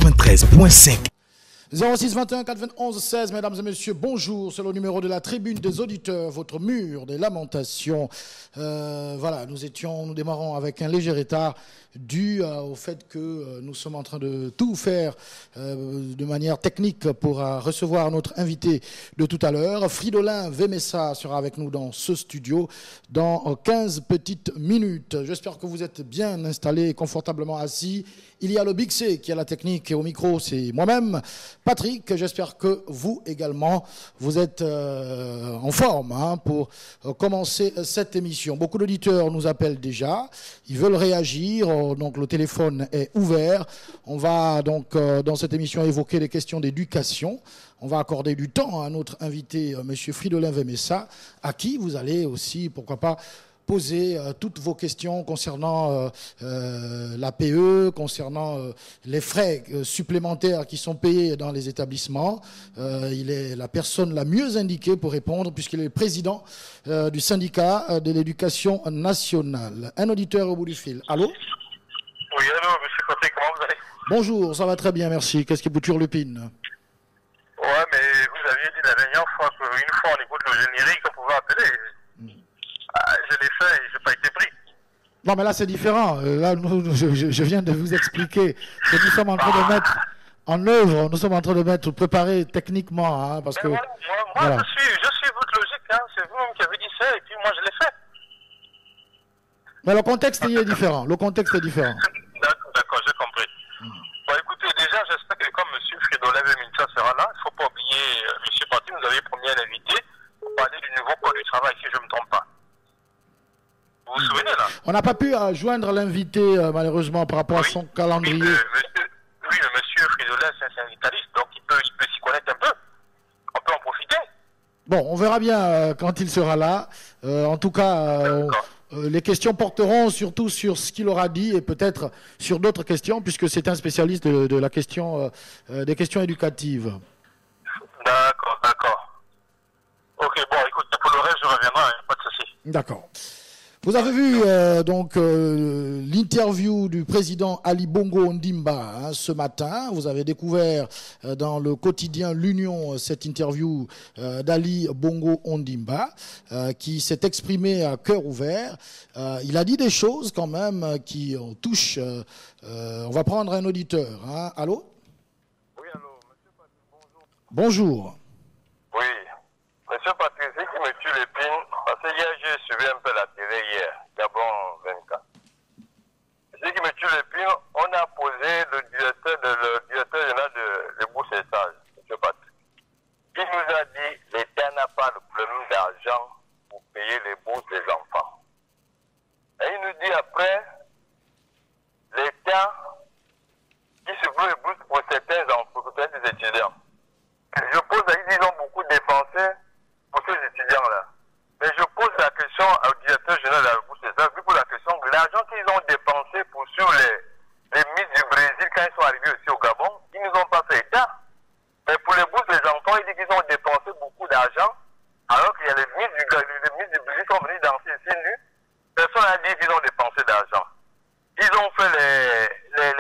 93.5. 06 21 91 16, mesdames et messieurs, bonjour, c'est le numéro de la tribune des auditeurs, votre mur des lamentations. Voilà, nous démarrons avec un léger retard dû au fait que nous sommes en train de tout faire de manière technique pour recevoir notre invité de tout à l'heure. Fridolin Vemessa sera avec nous dans ce studio dans 15 petites minutes. J'espère que vous êtes bien installés et confortablement assis. Il y a le Big C qui a la technique et au micro, c'est moi-même, Patrick. J'espère que vous également, vous êtes en forme pour commencer cette émission. Beaucoup d'auditeurs nous appellent déjà, ils veulent réagir, donc le téléphone est ouvert. On va donc dans cette émission évoquer les questions d'éducation. On va accorder du temps à notre invité, M. Fridolin Vemessa, à qui vous allez aussi, pourquoi pas, poser toutes vos questions concernant l'APE, concernant les frais supplémentaires qui sont payés dans les établissements. Il est la personne la mieux indiquée pour répondre puisqu'il est le président du syndicat de l'éducation nationale. Un auditeur au bout du fil. Allô? Oui, allô, monsieur Côté, comment vous allez? Bonjour, ça va très bien, merci. Qu'est-ce qui vous turlupine? Ouais, mais vous aviez dit la dernière fois qu'une fois au niveau de l'ingénierie qu'on pouvait appeler. Je l'ai fait et je n'ai pas été pris. Non, mais là, c'est différent. Là, je viens de vous expliquer que nous sommes en train de mettre en œuvre, nous sommes en train de mettre, préparer techniquement. Parce que, moi, voilà. je suis votre logique. C'est vous-même qui avez dit ça et puis moi, je l'ai fait. Mais le contexte y est différent. Le contexte est différent. D'accord, j'ai compris. Bon, écoutez, déjà, j'espère que comme M. Fridolin Vemessa sera là, il ne faut pas oublier, M. Patrick, vous avez promis un invité pour parler du nouveau code du travail, si je ne me trompe pas. Vous vous souvenez, là? On n'a pas pu joindre l'invité, malheureusement, par rapport à son calendrier. Oui, le monsieur Fridolin, c'est un syndicaliste, donc il peut s'y connaître un peu. On peut en profiter. Bon, on verra bien quand il sera là. En tout cas, les questions porteront surtout sur ce qu'il aura dit et peut-être sur d'autres questions, puisque c'est un spécialiste de la question, des questions éducatives. D'accord. Ok, bon, écoute, pour le reste, je reviendrai, pas de souci. D'accord. Vous avez vu l'interview du président Ali Bongo Ondimba ce matin. Vous avez découvert dans le quotidien L'Union cette interview d'Ali Bongo Ondimba qui s'est exprimé à cœur ouvert. Il a dit des choses quand même qui touchent. On va prendre un auditeur. Allô? Oui, allô, monsieur Patrick, bonjour. Bonjour. Oui, monsieur Patrick, c'est qui me tue l'épine, parce que hier, j'ai suivi un peu la télé hier, Gabon 24. Ce qui me tue l'épine, on a posé le directeur général de bourse et stage, monsieur Patrick. Il nous a dit, l'État n'a pas le problème d'argent pour payer les bourses des enfants. Et il nous dit après, l'État qui se veut les bourses pour certains enfants, pour certains étudiants. Je pose à ils ont beaucoup dépensé pour ces étudiants-là. Mais je pose la question au directeur général de la bourse des arts, vu pour la question de l'argent qu'ils ont dépensé pour sur les Miss du Brésil quand ils sont arrivés aussi au Gabon, ils ne nous ont pas fait état. Mais pour les bourses des enfants, ils disent qu'ils ont dépensé beaucoup d'argent, alors qu'il y a les Miss du Brésil qui sont venus danser ici nus. Personne n'a dit qu'ils ont dépensé d'argent. Ils ont fait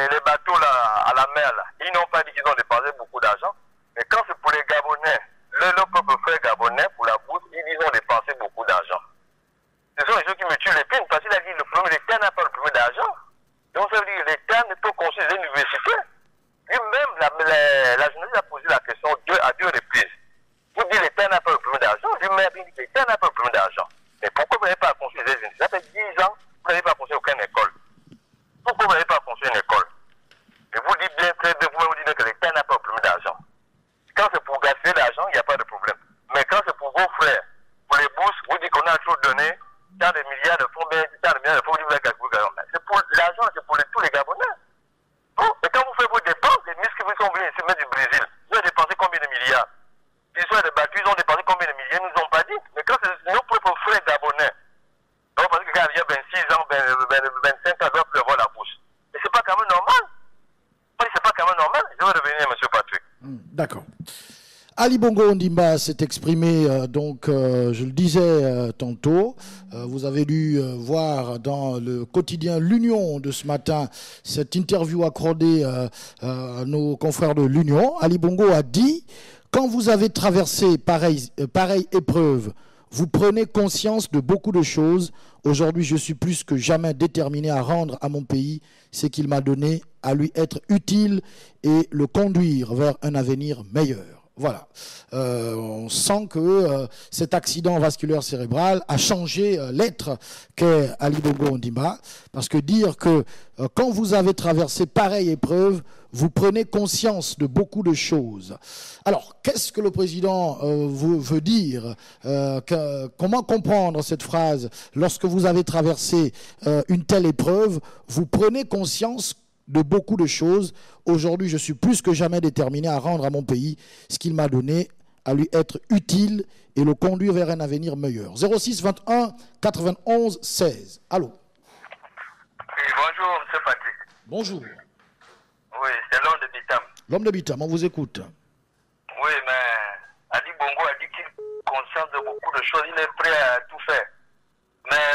les bateaux là, à la mer, là. Ils n'ont pas dit qu'ils ont dépensé beaucoup d'argent. Mais quand c'est pour les Gabonais, le peuple frère gabonais, pour la bourse, ils ont dépensé beaucoup d'argent. Ce sont les gens qui me tuent l'épine, parce qu'il a dit le problème, l'État n'a pas le problème d'argent. Donc ça veut dire que l'État ne peut construire des universités. Lui-même, la journaliste a posé la question à deux reprises. Vous dites l'État n'a pas le problème d'argent. Lui-même a dit que l'État n'a pas le problème d'argent. Mais pourquoi vous n'avez pas construit des universités? Ça fait 10 ans, vous n'avez pas construit aucune école. Pourquoi vous n'avez pas construit une école? Et vous dites bien, très bien, vous dites que l'État n'a pas le problème d'argent. Quand c'est pour gaspiller l'argent, il n'y a pas de problème. Mais quand c'est pour vos frères, pour les bourses, vous dites qu'on a trop donné, tant de milliards de fonds, tant de milliards de fonds, vous dites que c'est pour l'argent, c'est pour tous les Gabonais. Bon, et quand vous faites vos dépenses, les ministres qui vous sont venus ici, même du Brésil, ils ont dépensé combien de milliards? Ils sont débattus, ils ont dépensé combien de milliards? Ils ne nous ont pas dit. Mais quand c'est nos propres frères Gabonais, donc parce que quand il y a 26 ans, 25 ans, ils doivent prévoir la bourse. Mais c'est pas quand même normal. C'est pas quand même normal. Je vais revenir, M. Patrick. D'accord. Ali Bongo Ondimba s'est exprimé, je le disais tantôt, vous avez dû voir dans le quotidien L'Union de ce matin cette interview accordée à nos confrères de l'Union. Ali Bongo a dit, quand vous avez traversé pareille épreuve, vous prenez conscience de beaucoup de choses. Aujourd'hui, je suis plus que jamais déterminé à rendre à mon pays ce qu'il m'a donné, à lui être utile et le conduire vers un avenir meilleur. Voilà, on sent que cet accident vasculaire cérébral a changé l'être qu'est Ali Bongo Ondimba, parce que dire que quand vous avez traversé pareille épreuve, vous prenez conscience de beaucoup de choses. Alors, qu'est-ce que le président veut dire comment comprendre cette phrase? Lorsque vous avez traversé une telle épreuve, vous prenez conscience de beaucoup de choses. Aujourd'hui, je suis plus que jamais déterminé à rendre à mon pays ce qu'il m'a donné, à lui être utile et le conduire vers un avenir meilleur. 06 21 91 16. Allô? Oui, bonjour, M. Patrick. Bonjour. Oui, c'est l'homme de Bitam. L'homme de Bitam, on vous écoute. Oui, mais Ali Bongo a dit qu'il est conscient de beaucoup de choses, il est prêt à tout faire. Mais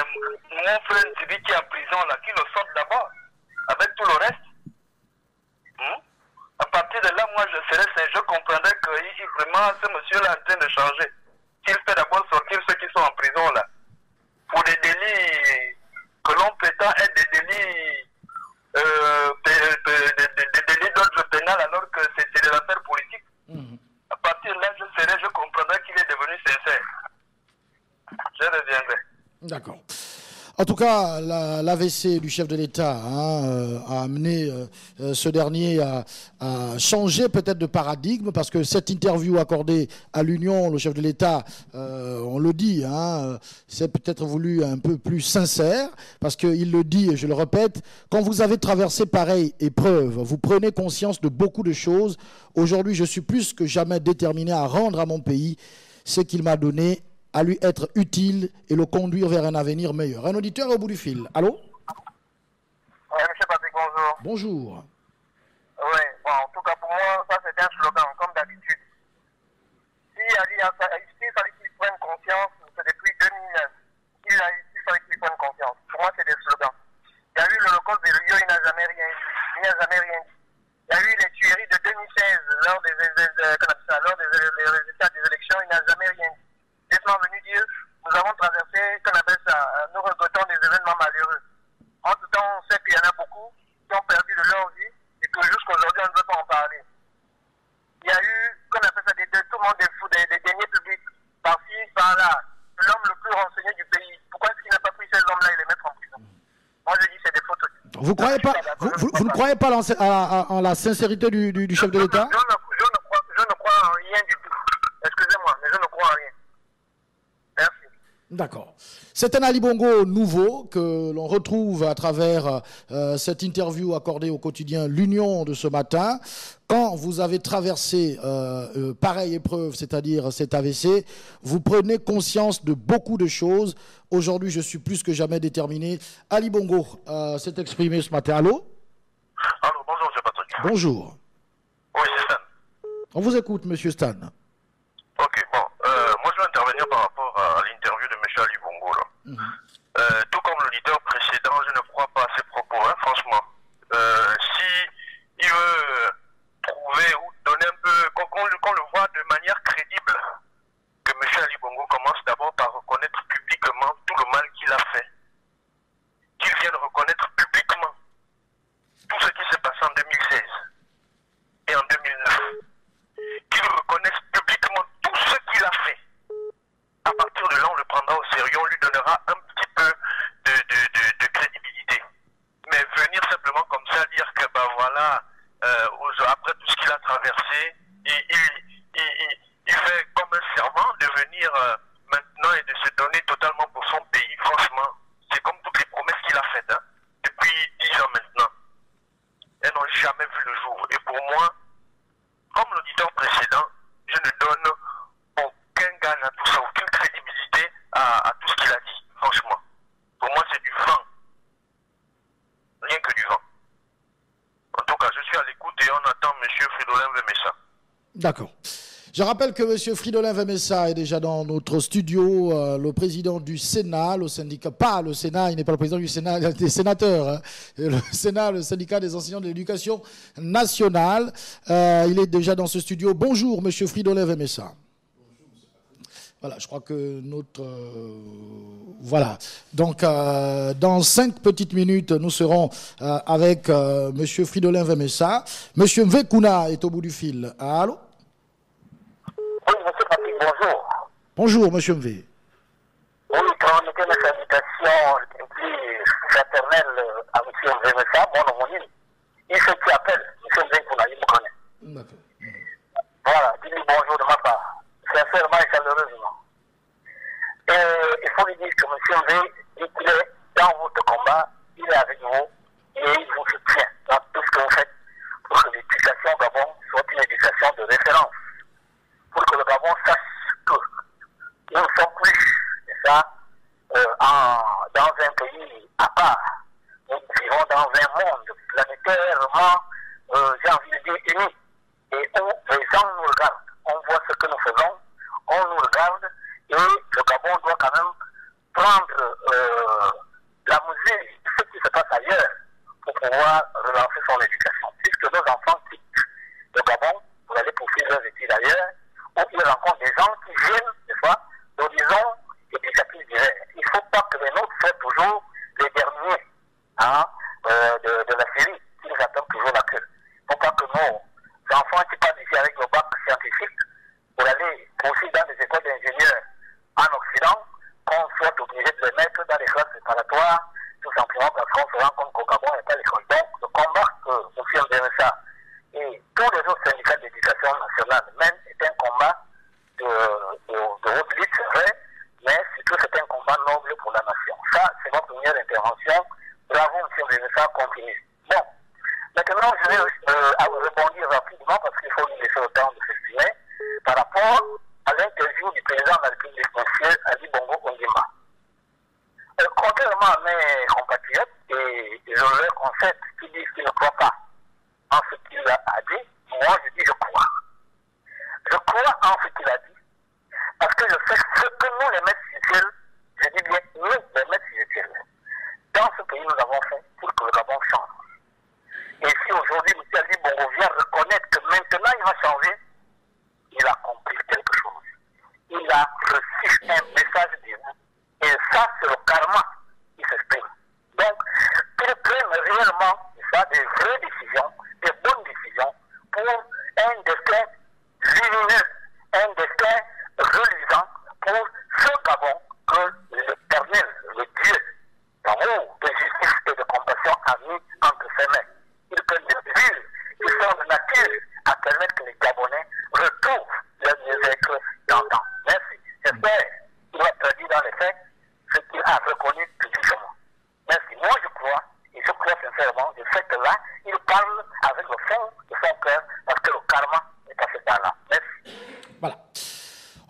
mon frère, celui qui est en prison, là, qu'il le sorte d'abord, avec tout le reste. À partir de là, moi, je comprendrais que vraiment, ce monsieur-là est en train de changer. Qu'il fait d'abord sortir ceux qui sont en prison, là. Pour des délits que l'on prétend être des délits d'ordre pénal, alors que c'est des affaires politiques. À partir de là, je comprendrais qu'il est devenu sincère. Je reviendrai. D'accord. En tout cas, l'AVC du chef de l'État a amené ce dernier à changer peut-être de paradigme, parce que cette interview accordée à l'Union, le chef de l'État, on le dit, c'est peut-être voulu un peu plus sincère, parce qu'il le dit, et je le répète, quand vous avez traversé pareille épreuve, vous prenez conscience de beaucoup de choses. Aujourd'hui, je suis plus que jamais déterminé à rendre à mon pays ce qu'il m'a donné, à lui être utile et le conduire vers un avenir meilleur. Un auditeur au bout du fil. Allô? Oui, M. Patrick, bonjour. Bonjour. Oui, bon, en tout cas pour moi, ça c'est un slogan, comme d'habitude. Si il fallait qu'il prenne confiance, c'est depuis 2009. Il fallait qu'il prenne confiance. Pour moi, c'est des slogans. Il y a eu l'Holocauste de Rio, il n'a jamais rien dit. Il n'a jamais rien dit. Il y a eu les tueries de 2016 lors des résultats des élections, il n'a jamais rien dit. Ils sont venus dire, nous avons traversé, qu'on appelle ça, nous regrettons des événements malheureux. En tout temps, on sait qu'il y en a beaucoup qui ont perdu de leur vie et que jusqu'aujourd'hui, on ne veut pas en parler. Il y a eu, qu'on appelle ça, tout le monde des deniers publics, par-ci, par-là. L'homme le plus renseigné du pays. Pourquoi est-ce qu'il n'a pas pris ces hommes-là et les mettre en prison? Moi, je dis c'est des fautes. Vous ne croyez pas en la sincérité du chef de l'État? Je ne crois en rien du tout. Excusez-moi, mais je ne crois en rien. Merci. D'accord. C'est un Ali Bongo nouveau que l'on retrouve à travers cette interview accordée au quotidien L'Union de ce matin. Quand vous avez traversé pareille épreuve, c'est-à-dire cet AVC, vous prenez conscience de beaucoup de choses. Aujourd'hui, je suis plus que jamais déterminé. Ali Bongo s'est exprimé ce matin. Allô? Allô, bonjour, M. Patrick. Bonjour. Oui, c'est Stan. On vous écoute, Monsieur Stan. Ok, bon. Moi, je vais intervenir par rapport à l'interview de M. Ali Bongo, là. Tout comme l'auditeur précédent, je ne crois pas à ses propos, hein, franchement. Si il veut trouver ou donner un peu, qu'on le voit de manière crédible, que M. Ali Bongo commence d'abord par reconnaître publiquement tout le mal qu'il a fait. Qu'il vienne reconnaître publiquement tout ce qui s'est passé en 2016 et en 2009. Qu'il reconnaisse publiquement tout ce qu'il a fait. À partir de là, on le prendra au sérieux, on lui donnera un petit peu de crédibilité. Mais venir simplement comme ça dire que, bah voilà, après tout ce qu'il a traversé, il fait comme un serment de venir maintenant et de se donner totalement pour son pays. Franchement, c'est comme toutes les promesses qu'il a faites, hein, depuis 10 ans maintenant. Elles n'ont jamais vu le jour. Et pour moi, comme l'auditeur précédent, je ne donne aucun gage à tout ça, aucune crédibilité à tout ce qu'il a dit, franchement. Pour moi, c'est du vent. Rien que du vent. En tout cas, je suis à l'écoute et on attend M. Fridolin Vemessa. D'accord. Je rappelle que M. Fridolin Vemessa est déjà dans notre studio, le président du Sénat, le syndicat, pas le Sénat, il n'est pas le président du Sénat, des sénateurs, hein, le Sénat, le syndicat des enseignants de l'éducation nationale. Il est déjà dans ce studio. Bonjour, M. Fridolin Vemessa. Voilà, je crois que notre... voilà. Donc, dans 5 petites minutes, nous serons avec M. Fridolin Vemessa. M. Mvekuna est au bout du fil. Allô? Oui, monsieur Patrick, bonjour. Bonjour, M. Mve. Oui, transmettez mes salutations les plus fraternelles à M. Vemessa, mon homonyme. Il se qui appelle, M. Mvekuna, il me connaît. D'accord. Voilà, dis-lui bonjour de ma part. Sincèrement et chaleureusement. Il faut lui dire que M. V, il est dans votre combat, il est avec vous et il vous soutient dans tout ce que vous faites pour que l'éducation au Gabon soit une éducation de référence. Pour que le Gabon sache que nous ne sommes plus, c'est ça, dans un pays à part. Nous vivons dans un monde planétairement, j'ai envie de dire, uni. Et où les gens nous regardent. On voit ce que nous faisons, on nous regarde, et le Gabon doit quand même prendre la mesure de ce qui se passe ailleurs pour pouvoir relancer son éducation. Puisque nos enfants quittent le Gabon pour aller poursuivre leurs études ailleurs, où ils rencontrent des gens qui viennent, des fois, d'horizons éducatifs directs. Il ne faut pas que les nôtres soient toujours les derniers hein, de la série, qui nous attendent toujours la queue. Il ne faut pas que nos enfants qui partent ici avec le bac scientifique pour aller poursuivre dans des écoles d'ingénieurs en Occident, qu'on soit obligé de les mettre dans les classes préparatoires, tout simplement parce qu'on se rend compte qu'au Gabon, il n'y a pas d'école. Donc, le combat que M. Mbenessa et tous les autres syndicats d'éducation nationale mènent est un combat de haute lutte, c'est vrai, mais surtout c'est un combat noble pour la nation. Ça, c'est ma première intervention. Bravo, M. Mbenessa, continue. Bon, maintenant, je vais rebondir rapidement parce qu'il faut lui laisser le temps de s'exprimer par rapport à l'interview du président de la République, M. Ali Bongo Ondimba. Contrairement à mes compatriotes et leurs concepts qui disent qu'ils ne croient pas en ce qu'il a dit, moi je dis je crois. Je crois en ce qu'il a dit parce que je sais ce que nous les maîtres spirituels, je dis bien nous les maîtres spirituels, dans ce pays nous avons fait pour que le Gabon change. Et si aujourd'hui M. Ali Bongo vient reconnaître que maintenant il va changer, il a compris quelque chose. Il a reçu un message divin. Et ça, c'est le karma qui s'exprime. Donc, qu'il prenne réellement ça, des vraies décisions, des bonnes décisions pour un destin lumineux, un destin reluisant pour ce Gabon que l'Éternel, le Dieu d'amour, de justice et de compassion a mis entre ses mains. Il prenne des mesures qui sont de nature à permettre que les Gabonais retrouvent leur mieux-être d'antan. Merci. J'espère qu'il va traduire dans les faits ce qu'il a reconnu publiquement. Merci. Moi, je crois, et je crois sincèrement, je sais que là, il parle avec le fond de son cœur parce que le karma est passé par là. Merci. Voilà.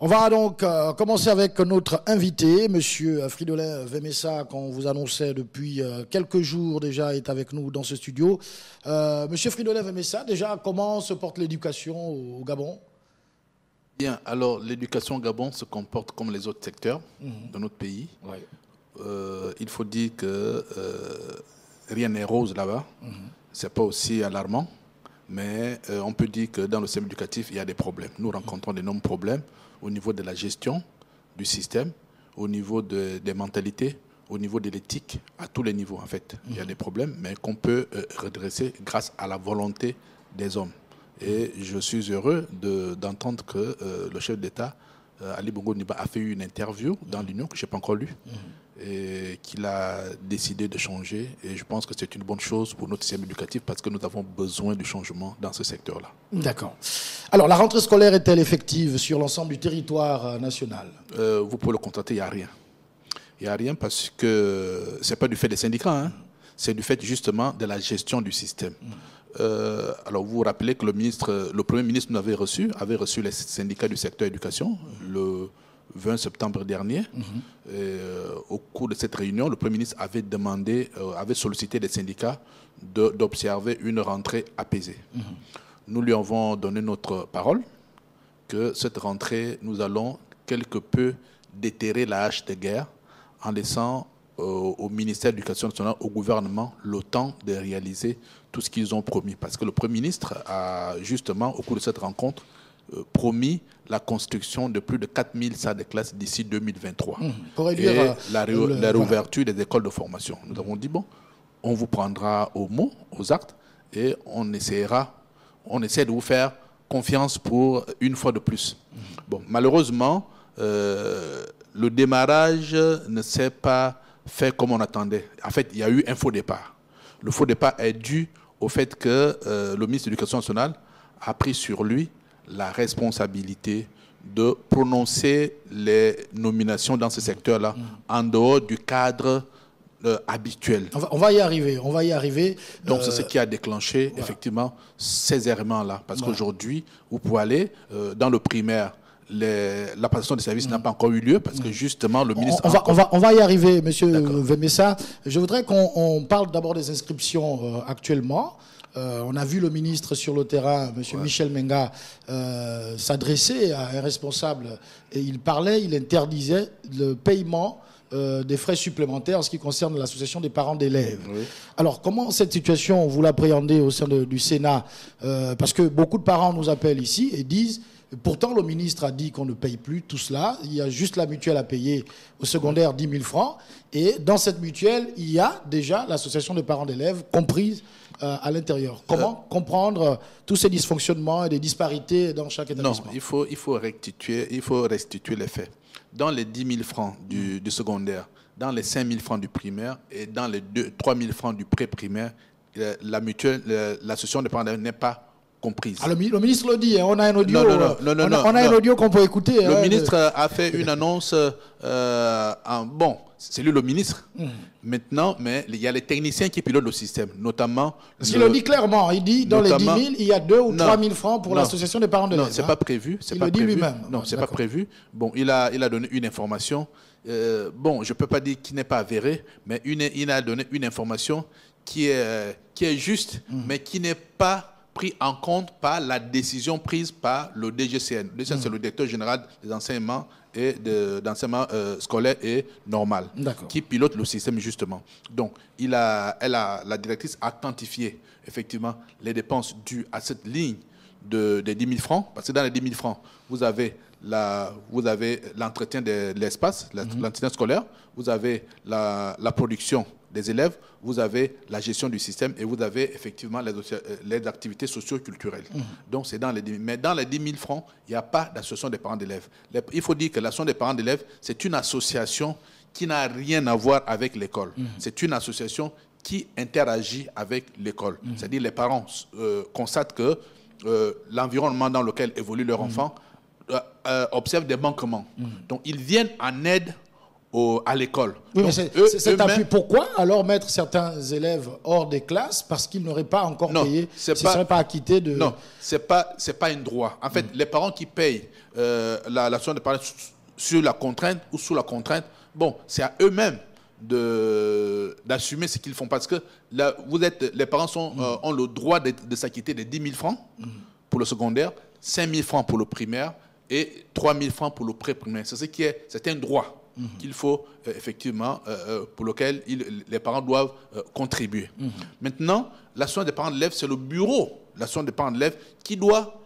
On va donc commencer avec notre invité, M. Fridolin Vemessa, qu'on vous annonçait depuis quelques jours déjà, est avec nous dans ce studio. M. Fridolin Vemessa, déjà, comment se porte l'éducation au Gabon? Bien, alors l'éducation au Gabon se comporte comme les autres secteurs de notre pays. Ouais. Il faut dire que rien n'est rose là-bas. C'est pas aussi alarmant, mais on peut dire que dans le système éducatif, il y a des problèmes. Nous rencontrons d'énormes problèmes au niveau de la gestion du système, au niveau des mentalités, au niveau de l'éthique, à tous les niveaux en fait. Il y a des problèmes, mais qu'on peut redresser grâce à la volonté des hommes. Et je suis heureux d'entendre que le chef d'État, Ali Bongo Ondimba, a fait une interview dans l'Union, que je n'ai pas encore lue, et qu'il a décidé de changer. Et je pense que c'est une bonne chose pour notre système éducatif parce que nous avons besoin du changement dans ce secteur-là. D'accord. Alors, la rentrée scolaire est-elle effective sur l'ensemble du territoire national? Vous pouvez le constater, il n'y a rien. Il n'y a rien parce que ce n'est pas du fait des syndicats, hein. C'est du fait justement de la gestion du système. Alors vous vous rappelez que le Premier ministre nous avait reçu les syndicats du secteur éducation le 20 septembre dernier. Et, au cours de cette réunion, le Premier ministre avait sollicité des syndicats d'observer une rentrée apaisée. Nous lui avons donné notre parole que cette rentrée, nous allons quelque peu déterrer la hache de guerre en laissant au ministère de l'Éducation nationale, au gouvernement, le temps de réaliser tout ce qu'ils ont promis. Parce que le Premier ministre a justement, au cours de cette rencontre, promis la construction de plus de 4000 salles de classe d'ici 2023. Pour réduire la réouverture des écoles de formation. Nous avons dit, bon, on vous prendra au mot, aux actes, et on essaie de vous faire confiance pour une fois de plus. Bon, malheureusement, le démarrage ne s'est pas fait comme on attendait. En fait, il y a eu un faux départ. Le faux départ est dû au fait que le ministre de l'Éducation nationale a pris sur lui la responsabilité de prononcer les nominations dans ce secteur-là en dehors du cadre habituel. On va y arriver. Donc c'est ce qui a déclenché effectivement ces errements-là. Parce qu'aujourd'hui, vous pouvez aller dans le primaire, la passation des services n'a pas encore eu lieu parce que justement le ministre... On va y arriver, monsieur Vemessa. Je voudrais qu'on parle d'abord des inscriptions actuellement. On a vu le ministre sur le terrain, M. Michel Menga, s'adresser à un responsable et il interdisait le paiement des frais supplémentaires en ce qui concerne l'association des parents d'élèves. Oui. Alors, comment cette situation, vous l'appréhendez au sein du Sénat? Parce que beaucoup de parents nous appellent ici et disent, pourtant le ministre a dit qu'on ne paye plus tout cela, il y a juste la mutuelle à payer au secondaire 10 000 francs, et dans cette mutuelle, il y a déjà l'association des parents d'élèves comprise à l'intérieur. Comment comprendre tous ces dysfonctionnements et des disparités dans chaque établissement? Non, il faut restituer les faits. Dans les 10 000 francs du secondaire, dans les 5 000 francs du primaire et dans les 3 000 francs du pré-primaire, la mutuelle, l'association des parents d'élèves n'est pas comprise. Ah, le ministre le dit, hein, on a un audio, un audio qu'on peut écouter. Le ministre a fait une annonce, bon, c'est lui le ministre, maintenant, mais il y a les techniciens qui pilotent le système, notamment... Parce qu'il le dit clairement, il dit dans les 10 000, il y a 2 ou 3 000 francs pour l'association des parents d'élèves. Non, c'est pas prévu. Il le dit lui-même. Non, c'est pas prévu. Bon, il a donné une information, bon, je peux pas dire qu'il n'est pas avéré, mais il a donné une information qui est juste, mais qui n'est pas pris en compte par la décision prise par le DGCN. Le DGCN, c'est le directeur général des enseignements et d'enseignement scolaire et normal, qui pilote le système justement. Donc, la directrice a quantifié effectivement les dépenses dues à cette ligne des 10 000 francs, parce que dans les 10 000 francs, vous avez l'entretien de l'espace, l'entretien scolaire, vous avez la production des élèves, vous avez la gestion du système et vous avez effectivement les activités socio-culturelles. Donc c'est dans les 10 000. Mais dans les 10 000 francs, il n'y a pas d'association des parents d'élèves. Il faut dire que l'association des parents d'élèves, c'est une association qui n'a rien à voir avec l'école. C'est une association qui interagit avec l'école. C'est-à-dire les parents constatent que l'environnement dans lequel évolue leur enfant observe des manquements. Donc ils viennent en aide à l'école. Oui, mais cet appui, pourquoi alors mettre certains élèves hors des classes parce qu'ils n'auraient pas encore payé, s'ils ne seraient pas acquittés de... Non, ce n'est pas un droit. En fait, les parents qui payent l'association des parents sur la contrainte ou sous la contrainte, bon, c'est à eux-mêmes d'assumer ce qu'ils font. Parce que là, les parents ont le droit de s'acquitter de 10 000 francs pour le secondaire, 5 000 francs pour le primaire et 3 000 francs pour le pré-primaire. C'est un droit qu'il faut effectivement, pour lequel les parents doivent contribuer. Maintenant, l'association des parents d'élèves, c'est le bureau, l'association des parents d'élèves, qui doit,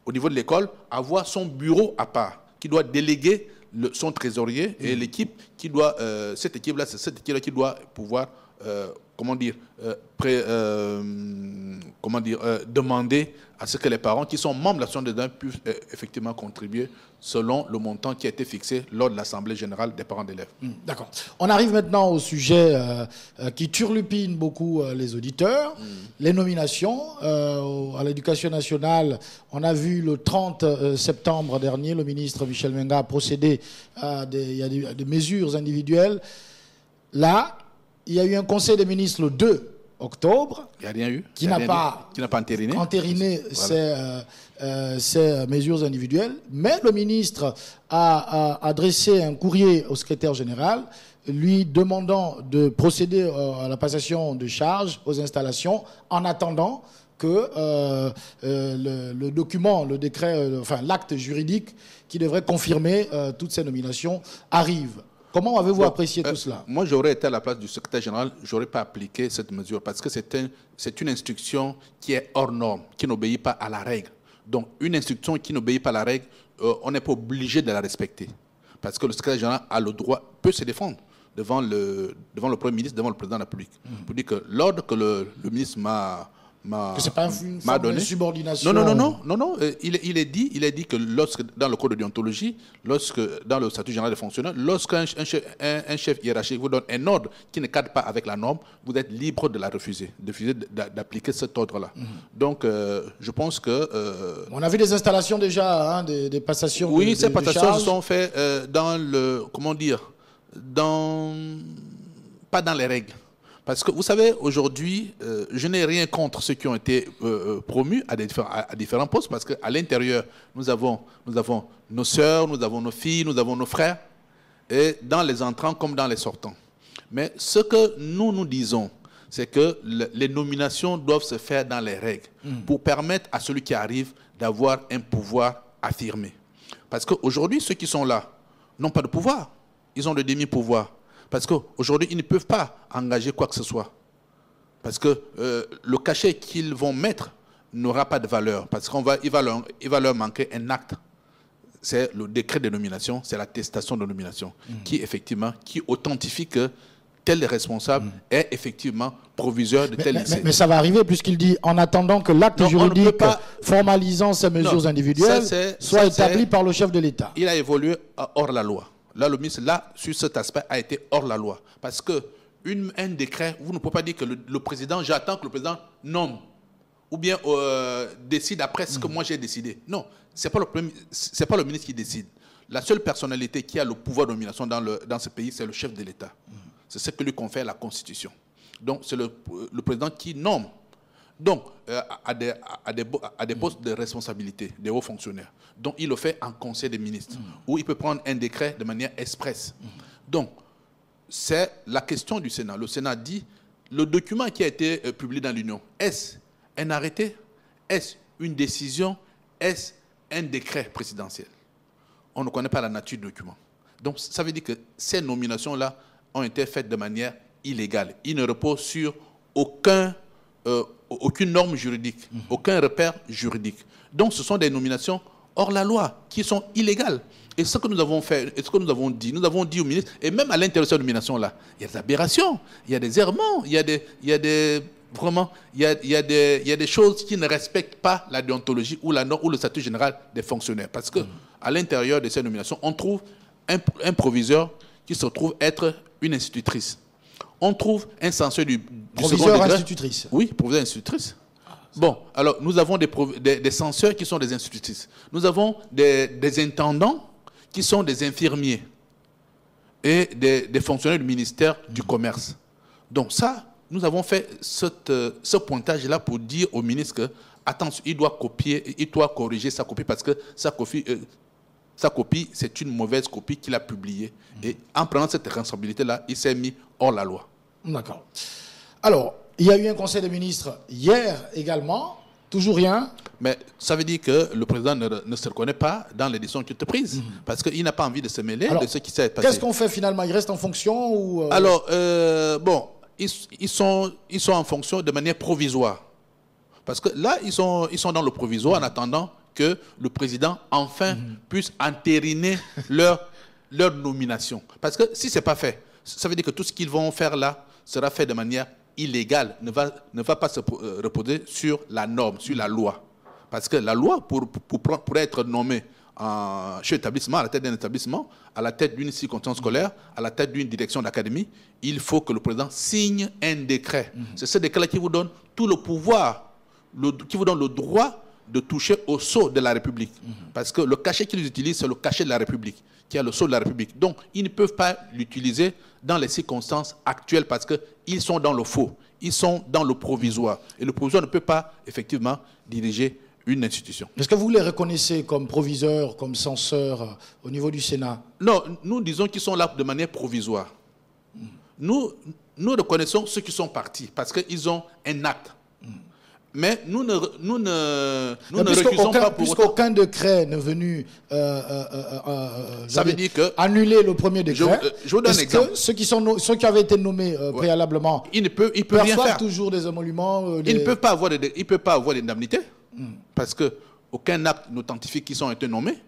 au niveau de l'école, avoir son bureau à part, qui doit déléguer son trésorier et l'équipe qui doit, cette équipe-là, c'est cette équipe-là qui doit pouvoir, demander à ce que les parents qui sont membres de l'association des parents puissent effectivement contribuer selon le montant qui a été fixé lors de l'Assemblée générale des parents d'élèves. D'accord. On arrive maintenant au sujet qui turlupine beaucoup les auditeurs, les nominations à l'Éducation nationale. On a vu le 30 septembre dernier, le ministre Michel Menga procéder à des mesures individuelles. Là, il y a eu un conseil des ministres le 2 octobre. Il n'y a rien eu. Qui n'a pas entériné ces mesures individuelles. Mais le ministre a adressé un courrier au secrétaire général lui demandant de procéder à la passation de charges aux installations en attendant que le document, le décret, enfin l'acte juridique qui devrait confirmer toutes ces nominations arrive. Comment avez-vous apprécié tout cela? Moi, j'aurais été à la place du secrétaire général, je n'aurais pas appliqué cette mesure parce que c'est une instruction qui est hors norme, qui n'obéit pas à la règle. Donc, une instruction qui n'obéit pas à la règle, on n'est pas obligé de la respecter. Parce que le secrétaire général a le droit, peut se défendre devant le Premier ministre, devant le président de la République. Pour dire que l'ordre que le ministre m'a donné, subordination. Non. Il est dit que lorsque, dans le code de déontologie, dans le statut général des fonctionnaires, lorsqu'un chef hiérarchique vous donne un ordre qui ne cadre pas avec la norme, vous êtes libre de la refuser, d'appliquer cet ordre-là. Donc, je pense que... on a vu des installations déjà, hein, des passations. Oui, ces passations sont faites dans le... Comment dire, pas dans les règles. Parce que vous savez, aujourd'hui, je n'ai rien contre ceux qui ont été promus à différents postes, parce qu'à l'intérieur, nous avons nos sœurs, nous avons nos filles, nous avons nos frères, et dans les entrants comme dans les sortants. Mais ce que nous disons, c'est que les nominations doivent se faire dans les règles, pour permettre à celui qui arrive d'avoir un pouvoir affirmé. Parce qu'aujourd'hui, ceux qui sont là n'ont pas de pouvoir, ils ont le demi-pouvoir. Parce qu'aujourd'hui, ils ne peuvent pas engager quoi que ce soit. Parce que le cachet qu'ils vont mettre n'aura pas de valeur. Parce qu'il va leur manquer un acte. C'est le décret de nomination, c'est l'attestation de nomination, qui authentifie que tel responsable est effectivement proviseur de tel lycée. Mais ça va arriver puisqu'il dit en attendant que l'acte juridique formalisant ces mesures individuelles soit établi par le chef de l'État. Il a évolué hors la loi. Là, le ministre, sur cet aspect, a été hors la loi. Parce qu'un décret, vous ne pouvez pas dire que le président, j'attends que le président nomme ou bien décide après ce que moi j'ai décidé. Non, ce n'est pas le ministre qui décide. La seule personnalité qui a le pouvoir de nomination dans ce pays, c'est le chef de l'État. C'est ce que lui confère la Constitution. Donc, c'est le président qui nomme. Donc, à des postes de responsabilité, des hauts fonctionnaires. Donc, il le fait en conseil des ministres, où il peut prendre un décret de manière expresse. Donc, c'est la question du Sénat. Le Sénat dit, le document qui a été publié dans l'Union, est-ce un arrêté? Est-ce une décision? Est-ce un décret présidentiel? On ne connaît pas la nature du document. Donc, ça veut dire que ces nominations-là ont été faites de manière illégale. Ils ne reposent sur aucune norme juridique, aucun repère juridique. Donc, ce sont des nominations hors la loi, qui sont illégales. Et ce que nous avons fait, et ce que nous avons dit au ministre, et même à l'intérieur de cette nomination-là, il y a des aberrations, il y a des errements, il y a des choses qui ne respectent pas la déontologie ou la norme ou le statut général des fonctionnaires. Parce que à l'intérieur de ces nominations, on trouve un proviseur qui se trouve être une institutrice. On trouve un censeur du proviseur institutrice. Oui, proviseur institutrice. Bon, alors nous avons des censeurs qui sont des institutrices. Nous avons des intendants qui sont des infirmiers et des fonctionnaires du ministère du Commerce. Donc ça, nous avons fait ce pointage-là pour dire au ministre que, attention, il doit corriger sa copie parce que sa copie, c'est une mauvaise copie qu'il a publiée. Et en prenant cette responsabilité-là, il s'est mis hors la loi. D'accord. Alors, il y a eu un conseil des ministres hier également. Toujours rien. Mais ça veut dire que le président ne se reconnaît pas dans les décisions qui ont été prises. Parce qu'il n'a pas envie de se mêler de ce qui s'est passé. Qu'est-ce qu'on fait finalement? Il reste en fonction ou Alors, bon, ils sont en fonction de manière provisoire. Parce que là, ils sont dans le provisoire en attendant que le président, enfin, puisse entériner leur nomination. Parce que si ce n'est pas fait, ça veut dire que tout ce qu'ils vont faire là sera fait de manière illégale, ne va pas se reposer sur la norme, sur la loi. Parce que la loi, pour être nommé chez l'établissement, à la tête d'un établissement, à la tête d'une circonstance scolaire, à la tête d'une direction d'académie, il faut que le président signe un décret. C'est ce décret-là qui vous donne tout le pouvoir, qui vous donne le droit de toucher au sceau de la République. Parce que le cachet qu'ils utilisent, c'est le cachet de la République, qui a le sceau de la République. Donc, ils ne peuvent pas l'utiliser dans les circonstances actuelles parce qu'ils sont dans le faux, ils sont dans le provisoire. Et le provisoire ne peut pas, effectivement, diriger une institution. Est-ce que vous les reconnaissez comme proviseurs, comme censeurs au niveau du Sénat? Non, nous disons qu'ils sont là de manière provisoire. Nous reconnaissons ceux qui sont partis parce qu'ils ont un acte. Mais nous ne recusons pas pour autant. Puisqu'aucun décret n'est venu ça veut dire que annuler le premier décret. Je vous donne un exemple. Ceux qui avaient été nommés préalablement, ils peuvent rien faire. Toujours des émoluments. Ils ne peuvent pas avoir d'indemnité parce qu'aucun acte n'authentifie qu'ils ont été nommés.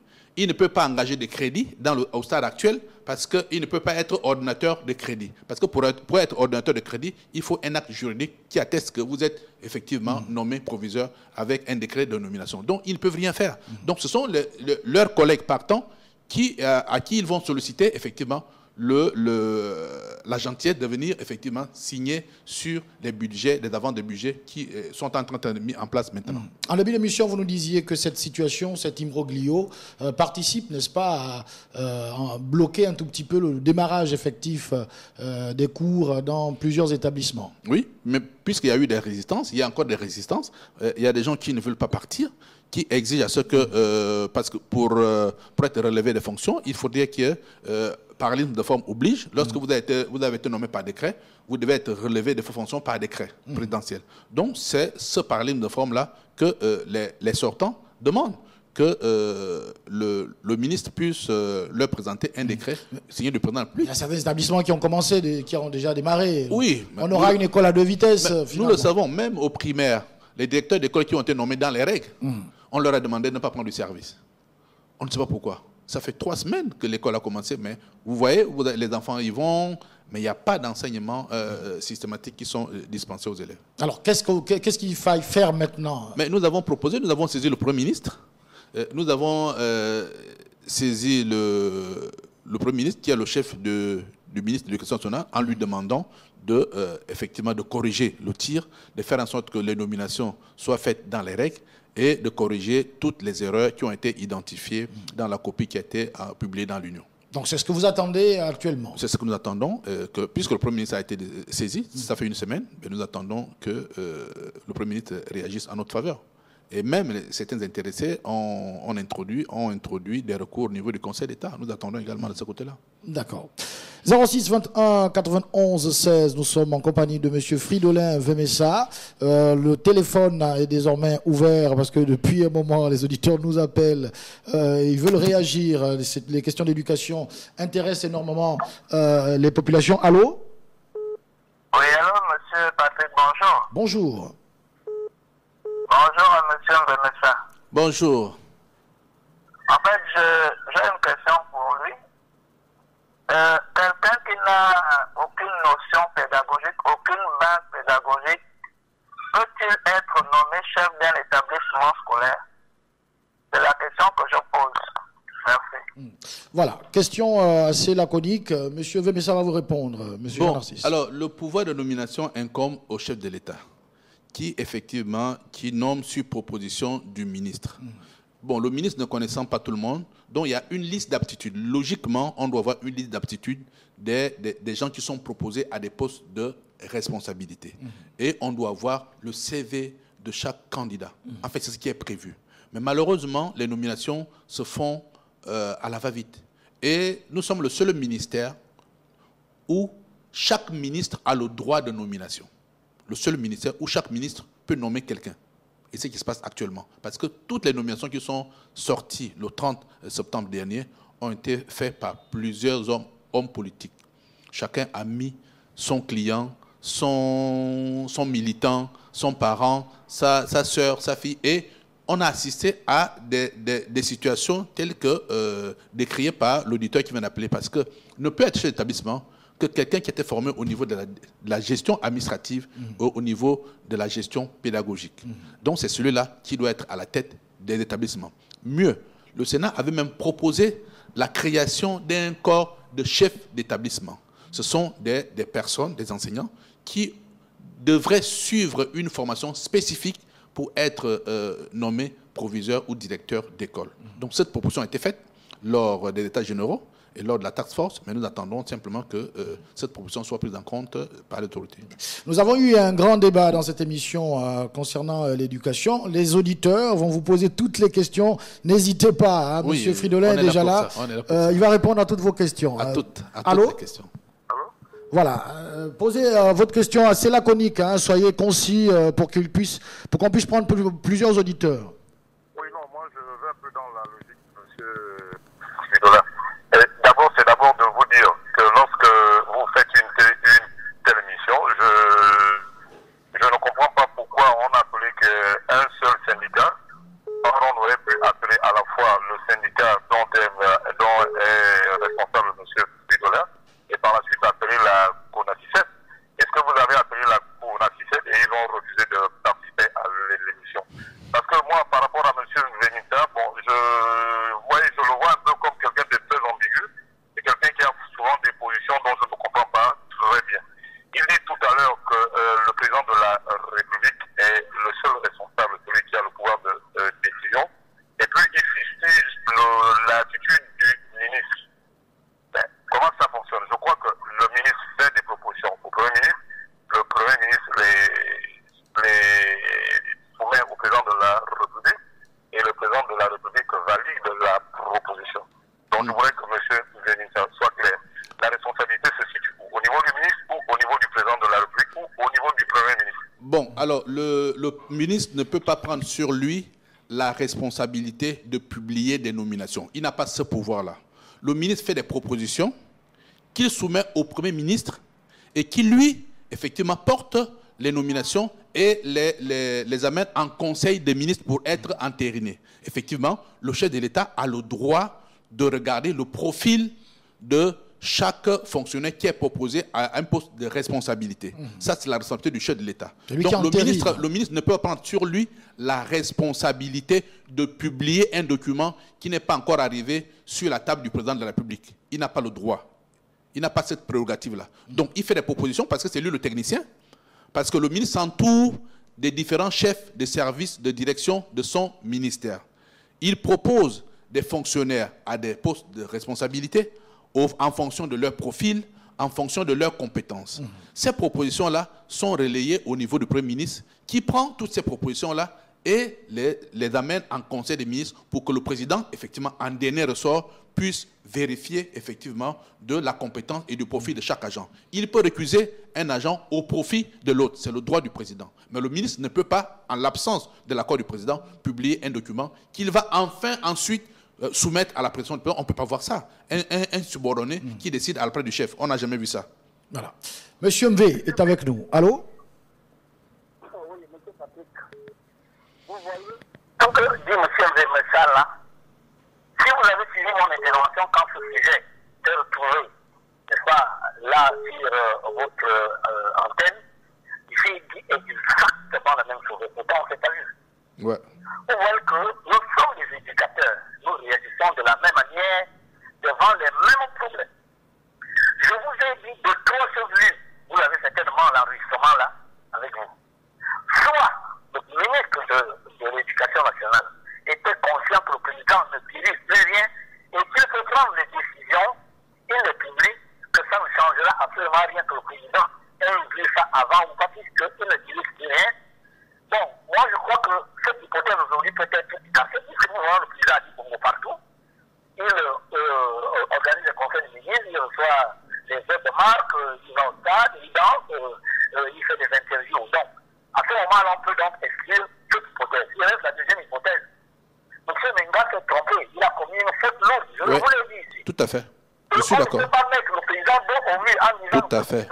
Il ne peut pas engager de crédit au stade actuel parce qu'il ne peut pas être ordonnateur de crédit. Parce que pour être ordonnateur de crédit, il faut un acte juridique qui atteste que vous êtes effectivement nommé proviseur avec un décret de nomination. Donc, ils ne peuvent rien faire. Donc, ce sont leurs collègues partants à qui ils vont solliciter effectivement la gentillesse de venir effectivement signer sur les budgets, les avances de budget qui sont en train d'être mis en place maintenant. En début d'émission, vous nous disiez que cette situation, cet imbroglio, participe, n'est-ce pas, à bloquer un tout petit peu le démarrage effectif des cours dans plusieurs établissements. Oui, mais puisqu'il y a eu des résistances, il y a encore des résistances, il y a des gens qui ne veulent pas partir, qui exigent à ce que, parce que pour être relevé des fonctions, il faudrait que parallélisme de forme oblige. Lorsque vous avez été nommé par décret, vous devez être relevé de vos fonctions par décret présidentiel. Donc, c'est ce parallélisme de forme-là que les sortants demandent que le ministre puisse leur présenter un décret signé du président de la République. Il y a certains établissements qui ont commencé, qui ont déjà démarré. Oui. On aura une école à 2 vitesses. Nous le savons, même au primaire, les directeurs d'école qui ont été nommés dans les règles, on leur a demandé de ne pas prendre du service. On ne sait pas pourquoi. Ça fait 3 semaines que l'école a commencé, mais vous voyez, les enfants y vont, mais il n'y a pas d'enseignement systématique qui sont dispensés aux élèves. Alors, qu'est-ce qu'il faille faire maintenant? Mais nous avons proposé, nous avons saisi le Premier ministre, nous avons saisi le Premier ministre, qui est le chef du ministre de l'Éducation nationale, en lui demandant effectivement de corriger le tir, de faire en sorte que les nominations soient faites dans les règles, et de corriger toutes les erreurs qui ont été identifiées dans la copie qui a été publiée dans l'Union. Donc c'est ce que vous attendez actuellement? C'est ce que nous attendons, puisque le Premier ministre a été saisi, ça fait 1 semaine, mais nous attendons que le Premier ministre réagisse en notre faveur. Et même certains intéressés ont introduit des recours au niveau du Conseil d'État. Nous attendons également de ce côté-là. D'accord. 06 21 91 16, nous sommes en compagnie de M. Fridolin Vemessa. Le téléphone est désormais ouvert parce que depuis un moment, les auditeurs nous appellent. Ils veulent réagir. Les questions d'éducation intéressent énormément les populations. Allô? Oui, allô, monsieur Patrick, bonjour. Bonjour. Bonjour à monsieur Vemessa. Bonjour. En fait, j'ai une question pour lui. Quelqu'un qui n'a aucune notion pédagogique, aucune base pédagogique, peut-il être nommé chef d'un établissement scolaire? C'est la question que je pose. Merci. Voilà, question assez laconique. Monsieur Vemessa va vous répondre. Monsieur Narcisse. Alors, le pouvoir de nomination incombe au chef de l'État, qui nomme sur proposition du ministre. Bon, le ministre ne connaissant pas tout le monde, donc il y a une liste d'aptitudes. Logiquement, on doit avoir une liste d'aptitudes des gens qui sont proposés à des postes de responsabilité. Et on doit avoir le CV de chaque candidat. En fait, c'est ce qui est prévu. Mais malheureusement, les nominations se font à la va-vite. Et nous sommes le seul ministère où chaque ministre a le droit de nomination. Le seul ministère où chaque ministre peut nommer quelqu'un. Et c'est ce qui se passe actuellement. Parce que toutes les nominations qui sont sorties le 30 septembre dernier ont été faites par plusieurs hommes politiques. Chacun a mis son client, son militant, son parent, sa soeur, sa fille. Et on a assisté à des situations telles que décriées par l'auditeur qui vient d'appeler. Parce que ne peut être chef d'établissement que quelqu'un qui était formé au niveau de la gestion administrative, au niveau de la gestion pédagogique. Donc c'est celui-là qui doit être à la tête des établissements. Mieux, le Sénat avait même proposé la création d'un corps de chefs d'établissement. Ce sont des personnes, des enseignants, qui devraient suivre une formation spécifique pour être nommés proviseurs ou directeurs d'école. Donc cette proposition a été faite lors des États généraux et lors de la task force, mais nous attendons simplement que cette proposition soit prise en compte par l'autorité. Nous avons eu un grand débat dans cette émission concernant l'éducation. Les auditeurs vont vous poser toutes les questions. N'hésitez pas, hein, oui, Monsieur Fridolin est déjà là. Il va répondre à toutes vos questions. À toutes Allô? les questions. Allô? Voilà, posez votre question assez laconique, hein, soyez concis pour qu'on puisse prendre plusieurs auditeurs. Oui, non, moi je vais un peu dans la logique de M. Spidola. D'abord, c'est d'abord de vous dire que lorsque vous faites une telle émission, je ne comprends pas pourquoi on n'a appelé qu'un seul syndicat. On aurait pu appeler à la fois le syndicat dont est responsable M. Spidola et par la suite appeler la CONACICET. Est-ce que vous avez appelé la CONACICET et ils ont refusé de participer à l'émission? Parce que moi, par rapport à M. Venita, bon, je le vois un peu comme quelqu'un de très ambigu et quelqu'un qui a souvent des positions dont je ne comprends pas très bien. Il dit tout à l'heure que le président de la République est le seul responsable, celui qui a le pouvoir de décision, et puis il fustige l'attitude du ministre. Ben, comment ça fonctionne? Je crois que le ministre fait des propositions au Premier ministre, le Premier ministre les soumet au président de la République, et le président de la République valide la proposition. Donc je voudrais que M. Venita soit clair. La responsabilité se situe au niveau du ministre ou au niveau du président de la République ou au niveau du Premier ministre. Bon, alors le ministre ne peut pas prendre sur lui la responsabilité de publier des nominations. Il n'a pas ce pouvoir-là. Le ministre fait des propositions qu'il soumet au Premier ministre et qui, lui, effectivement, porte les nominations et les amène en conseil des ministres pour être entériné. Effectivement, le chef de l'État a le droit de regarder le profil de chaque fonctionnaire qui est proposé à un poste de responsabilité. Ça, c'est la responsabilité du chef de l'État. Donc, le ministre ne peut pas prendre sur lui la responsabilité de publier un document qui n'est pas encore arrivé sur la table du président de la République. Il n'a pas le droit. Il n'a pas cette prérogative-là. Donc, il fait des propositions parce que c'est lui le technicien, parce que le ministre s'entoure des différents chefs de services de direction de son ministère. Il propose des fonctionnaires à des postes de responsabilité en fonction de leur profil, en fonction de leurs compétences. Ces propositions-là sont relayées au niveau du Premier ministre qui prend toutes ces propositions-là et les amène en Conseil des ministres pour que le président, effectivement, en dernier ressort, puisse vérifier, effectivement, de la compétence et du profil de chaque agent. Il peut récuser un agent au profit de l'autre. C'est le droit du président. Mais le ministre ne peut pas, en l'absence de l'accord du président, publier un document qu'il va ensuite soumettre à la pression du président. On ne peut pas voir ça. Un subordonné qui décide à la place du chef. On n'a jamais vu ça. Voilà. Monsieur MV est avec nous. Allô? Oui, monsieur Patrick. Vous voyez, donc, dit monsieur MV là, si vous avez suivi mon intervention quand ce sujet s'est retrouvé, n'est-ce pas, là, sur votre antenne, j'ai dit exactement la même chose. Pourtant, on ne s'est pas vu. Ouais. Vous voyez que nous sommes des éducateurs. Nous réagissons de la même manière devant les mêmes problèmes. Je vous ai dit de trop vu. Vous avez certainement l'enregistrement là avec vous. Soit le ministre de l'Éducation nationale était conscient que le président ne dirige plus rien et qu'il peut prendre les décisions, il les publie, que ça ne changera absolument rien que le président ait vu ça avant ou pas, puisqu'il ne dirige plus rien. Bon, moi je crois que cette hypothèse aujourd'hui peut être cassée, puisque nous voyons le président a dit Bongo partout. Il organise les conseils de ministres, il reçoit les heures de marque, il va au stade, il danse, il fait des interviews. Donc, à ce moment-là, on peut donc exclure cette hypothèse. Il reste la deuxième hypothèse. M. Menga s'est trompé, il a commis une faute lourde, je vous l'ai dit ici. Tout à fait. Je suis d'accord. On ne peut pas mettre le président dos au mur en disant tout à fait.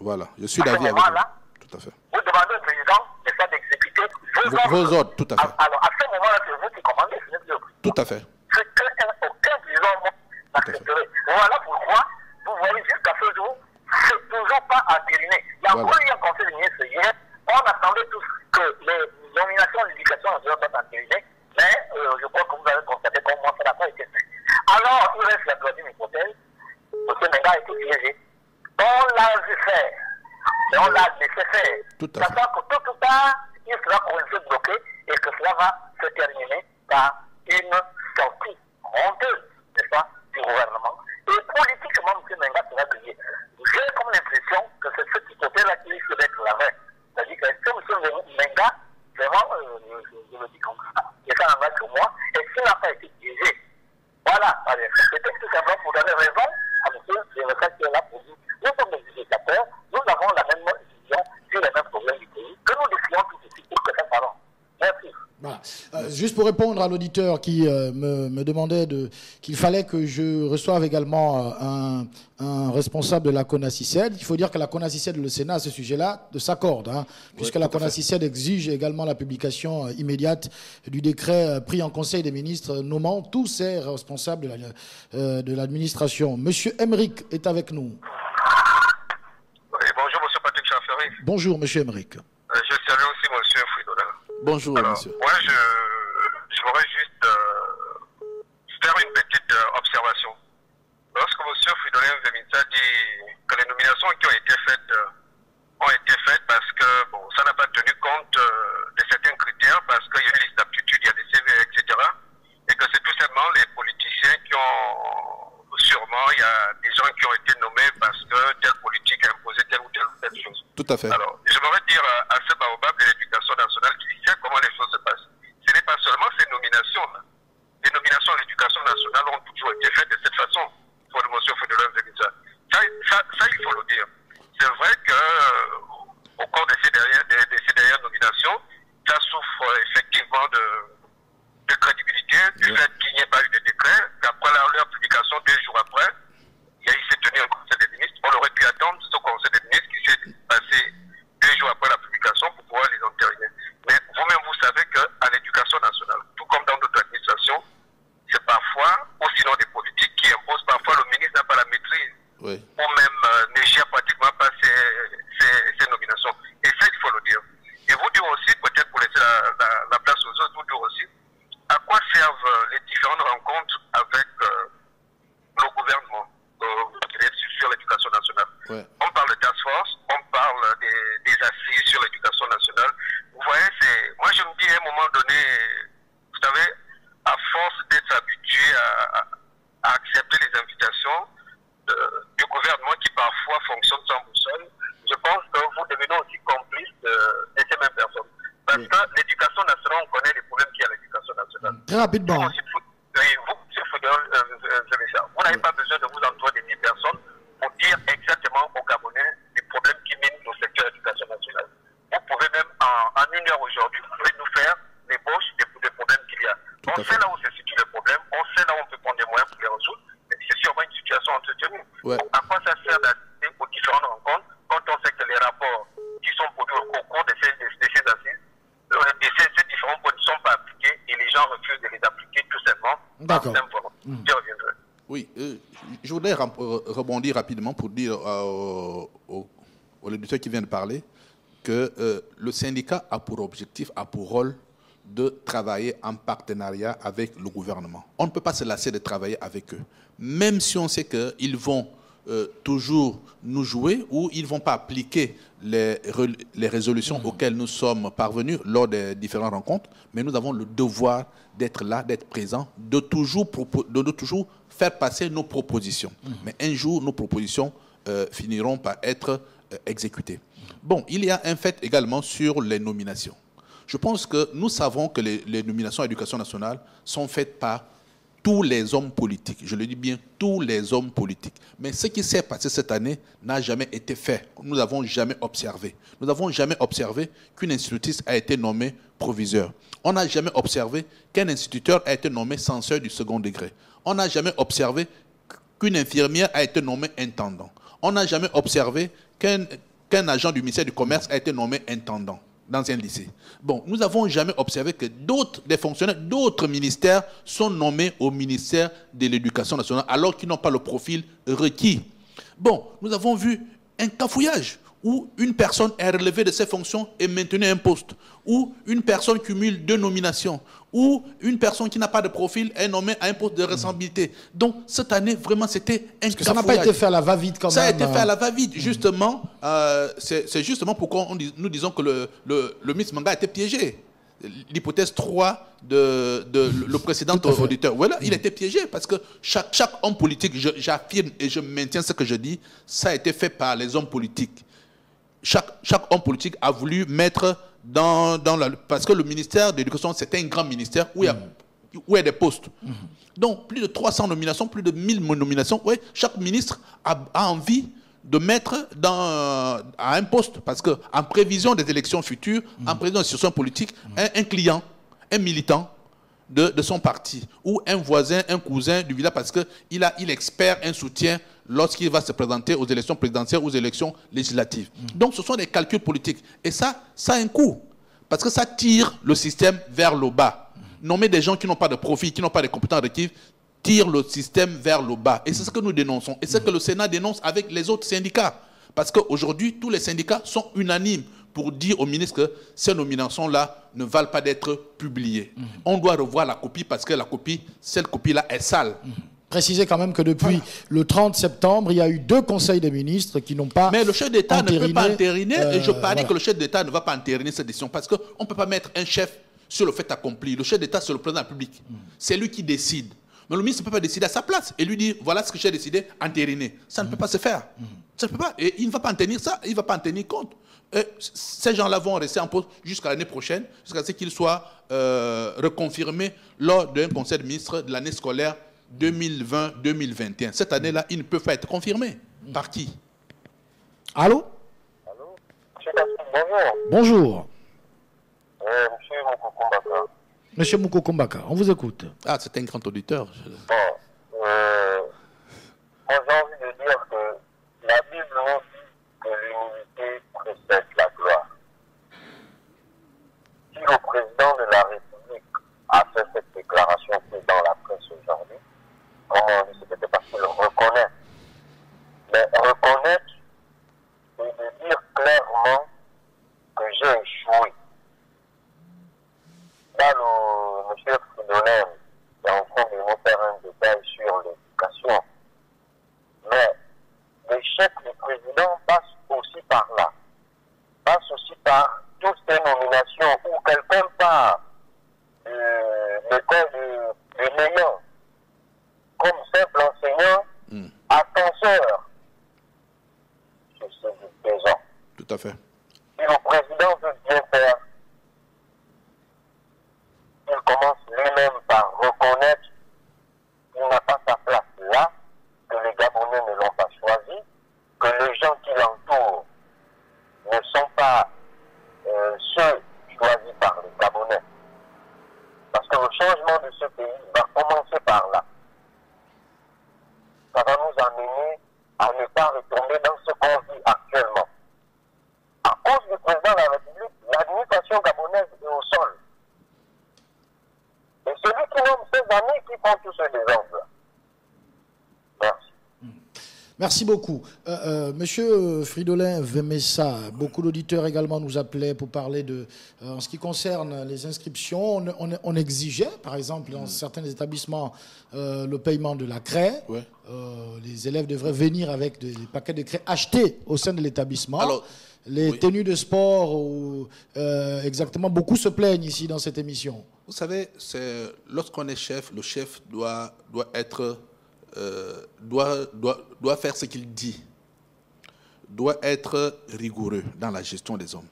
Voilà. Je suis d'avis avec vous. Tout à fait. Vous demandez au président de faire d'exécuter vos ordres, tout à fait. Alors, à ce moment-là, c'est vous qui commandez, ce n'est plus le président. Tout à fait. C'est qu'aucun président n'accepterait. Voilà pourquoi, vous voyez, jusqu'à ce jour, c'est toujours pas entériné. Il y a encore eu un conseil de ministres hier, on attendait tous que les nominations de l'éducation nationale soient entérinées, mais je crois que vous avez constaté qu'au moins ça n'a pas été fait. Alors, il reste la troisième hypothèse. M. Menga a été piégé. On l'a vu faire. Et on l'a laissé faire. Sachant que tôt ou tard, il sera coincé, bloqué, et que cela va se terminer par une sortie honteuse, n'est-ce pas, du gouvernement. Et politiquement, M. Menga sera grillé. J'ai comme l'impression que c'est cette hypothèse-là qui risque d'être la vraie. C'est-à-dire que M. Menga, vraiment, je le dis comme ça, et ça n'engage que moi, et s'il n'a pas été piégé, voilà, peut-être tout simplement pour donner raison à M. général qui est là pour dire, nous sommes des éducateurs, nous avons la même vision sur les mêmes problèmes du pays, que nous décrions tout ici pour que ça parlons. Merci. Voilà. Juste pour répondre à l'auditeur qui me demandait qu'il fallait que je reçoive également un responsable de la CONACICED, il faut dire que la CONACICED, le Sénat, à ce sujet-là, s'accorde, puisque la CONACICED exige également la publication immédiate du décret pris en Conseil des ministres nommant tous ces responsables de l'administration. Monsieur Emeric est avec nous. Oui, bonjour, monsieur Patrick Chafferi. Bonjour, monsieur Emeric. Je salue aussi monsieur Fridolin. Bonjour, Alors, monsieur. moi, je voudrais juste faire une petite observation. Lorsque M. Fridolin Vemissa dit que les nominations qui ont été faites parce que bon, ça n'a pas tenu compte de certains critères, parce qu'il y a une liste d'aptitude, il y a des CV, etc. Et que c'est tout simplement les politiciens qui ont, sûrement, il y a des gens qui ont été nommés parce que telle politique a imposé telle ou telle chose. Tout à fait. Alors, je voudrais dire à ce baobab de l'éducation nationale qui sait comment les choses se passent. Ce n'est pas seulement ces nominations. Les nominations à l'éducation nationale ont toujours été faites de cette façon pour le monsieur Fridolin Vemissa. Ça, il faut le dire. C'est vrai qu'au cours de ces dernières nominations, ça souffre effectivement de crédibilité du fait qu'il n'y ait pas eu de décret, qu'après leur publication 2 jours après, il s'est tenu un conseil des ministres. On aurait pu attendre ce conseil des ministres qui s'est passé 2 jours après la publication pour pouvoir les entériner. Mais vous-même, vous savez qu'à l'éducation nationale, tout comme dans d'autres administrations, c'est parfois, ou sinon des politiques qui imposent, parfois le ministre n'a pas la maîtrise, ou même ne gère pratiquement pas ces nominations. Et ça, il faut le dire. Et vous dire aussi, peut-être pour laisser la place aux autres, vous dire aussi, à quoi servent les différentes rencontres avec le gouvernement sur l'éducation nationale. On parle de task force, on parle des assises sur l'éducation nationale. Vous voyez, moi je me dis à un moment donné, vous savez, à force d'être habitué à accepter les invitations du gouvernement qui parfois fonctionne sans boussole, je pense que vous devenez aussi complice de ces mêmes personnes. Parce que l'éducation nationale, on connaît les problèmes qu'il y a à l'éducation nationale. Très rapidement. Vous n'avez pas besoin de vous entourer de 10 personnes pour dire exactement aux Gabonais les problèmes qui mènent au secteur de l'éducation nationale. Vous pouvez même, en 1 heure aujourd'hui, vous pouvez nous faire l'ébauche des problèmes qu'il y a. On sait là où se situent les problèmes, on sait là où on peut prendre des moyens pour les résoudre, mais c'est sûrement une situation entretenue. À quoi ça sert d'assister aux différentes rencontres quand on sait que les rapports qui sont produits au cours de ces assises, ces différents points ne sont pas appliqués et les gens refusent de les appliquer tout simplement. D'accord. Je reviendrai. Oui, je voudrais rebondir rapidement pour dire au lecteur qui vient de parler que le syndicat a pour objectif, a pour rôle de travailler en partenariat avec le gouvernement. On ne peut pas se lasser de travailler avec eux. Même si on sait qu'ils vont toujours nous jouer ou ils ne vont pas appliquer les résolutions auxquelles nous sommes parvenus lors des différentes rencontres, mais nous avons le devoir d'être là, d'être présents, de toujours faire passer nos propositions. Mais un jour, nos propositions finiront par être exécutées. Bon, il y a un fait également sur les nominations. Je pense que nous savons que les nominations à l'éducation nationale sont faites par tous les hommes politiques. Je le dis bien, tous les hommes politiques. Mais ce qui s'est passé cette année n'a jamais été fait. Nous n'avons jamais observé. Nous n'avons jamais observé qu'une institutrice a été nommée proviseur. On n'a jamais observé qu'un instituteur a été nommé censeur du second degré. On n'a jamais observé qu'une infirmière a été nommée intendant. On n'a jamais observé qu'un agent du ministère du Commerce a été nommé intendant dans un lycée. Bon, nous n'avons jamais observé que des fonctionnaires d'autres ministères sont nommés au ministère de l'Éducation nationale alors qu'ils n'ont pas le profil requis. Bon, nous avons vu un cafouillage où une personne est relevée de ses fonctions et maintenue à un poste, où une personne cumule 2 nominations, où une personne qui n'a pas de profil est nommée à un poste de responsabilité. Donc, cette année, vraiment, c'était un cafouillage. Ça n'a pas été fait à la va-vite quand même. Ça a été fait à la va-vite, justement. C'est justement pourquoi nous disons que le Miss Manga a été piégé. L'hypothèse 3 le précédent auditeur. Voilà, il a été piégé parce que chaque homme politique, j'affirme et je maintiens ce que je dis, ça a été fait par les hommes politiques. Chaque homme politique a voulu mettre parce que le ministère de l'Éducation, c'est un grand ministère où il où il y a des postes. Donc, plus de 300 nominations, plus de 1000 nominations. Ouais, chaque ministre a envie de mettre à un poste. Parce qu'en prévision des élections futures, en prévision des situations politiques, un client, un militant de son parti, ou un voisin, un cousin du village, parce qu'il espère un soutien lorsqu'il va se présenter aux élections présidentielles ou aux élections législatives. Donc, ce sont des calculs politiques. Et ça a un coût. Parce que ça tire le système vers le bas. Nommer des gens qui n'ont pas de profit, qui n'ont pas de compétences requises, tire le système vers le bas. Et c'est ce que nous dénonçons. Et c'est ce que le Sénat dénonce avec les autres syndicats. Parce qu'aujourd'hui, tous les syndicats sont unanimes pour dire au ministre que ces nominations-là ne valent pas d'être publiées. On doit revoir la copie parce que cette copie-là est sale. Précisez quand même que depuis le 30 septembre, il y a eu 2 conseils des ministres qui n'ont pas. Mais le chef d'État ne peut pas entériner, et je parie que le chef d'État ne va pas entériner cette décision, parce qu'on ne peut pas mettre un chef sur le fait accompli. Le chef d'État, c'est le président de la République. C'est lui qui décide. Mais le ministre ne peut pas décider à sa place et lui dire voilà ce que j'ai décidé, entériner. Ça ne peut pas se faire. Ça ne peut pas. Et il ne va pas en tenir ça, il ne va pas en tenir compte. Ces gens-là vont rester en poste jusqu'à l'année prochaine, jusqu'à ce qu'ils soient reconfirmés lors d'un conseil de ministres de l'année scolaire 2020-2021. Cette année-là, ils ne peuvent pas être confirmés. Par qui? Allô? Allô? Monsieur Kassou, bonjour. Bonjour. Monsieur Moukokombaka. Monsieur Moukokombaka, on vous écoute. Ah, c'est un grand auditeur. Bon, moi j'ai envie de dire que la Bible nous dit que l'humilité précède la gloire. Si le président de la République a fait cette déclaration qui est dans la presse aujourd'hui, comme on dit, c'était parce qu'il reconnaît. Mais reconnaître, c'est de dire clairement que j'ai échoué. Là, le monsieur Fridolin est en train de nous faire un détail sur l'éducation. Mais l'échec du président passe aussi par là. Passe aussi par toutes ces nominations où quelqu'un part de l'école de Néant comme simple enseignant à censeur. C'est déplaisant. Tout à fait. Si le président veut bien faire, il commence lui-même par reconnaître qu'il n'a pas sa place là, que les Gabonais ne l'ont pas choisi, que les gens qui l'entourent ne sont pas ceux choisis par les Gabonais. Parce que le changement de ce pays va commencer par là. Ça va nous amener à ne pas retomber dans ce qu'on vit actuellement. À cause du président de la République, l'administration gabonaise est au sol. Et celui qui nomme ses amis qui font tout ce désordre. Merci. Merci beaucoup. Monsieur Fridolin Vemessa, beaucoup d'auditeurs également nous appelaient pour parler de... en ce qui concerne les inscriptions, on exigeait, par exemple, dans certains établissements, le paiement de la craie. Ouais. Les élèves devraient venir avec des paquets de craie achetés au sein de l'établissement. Alors, les tenues de sport, exactement, beaucoup se plaignent ici dans cette émission. Vous savez, lorsqu'on est chef, le chef doit faire ce qu'il dit, doit être rigoureux dans la gestion des hommes.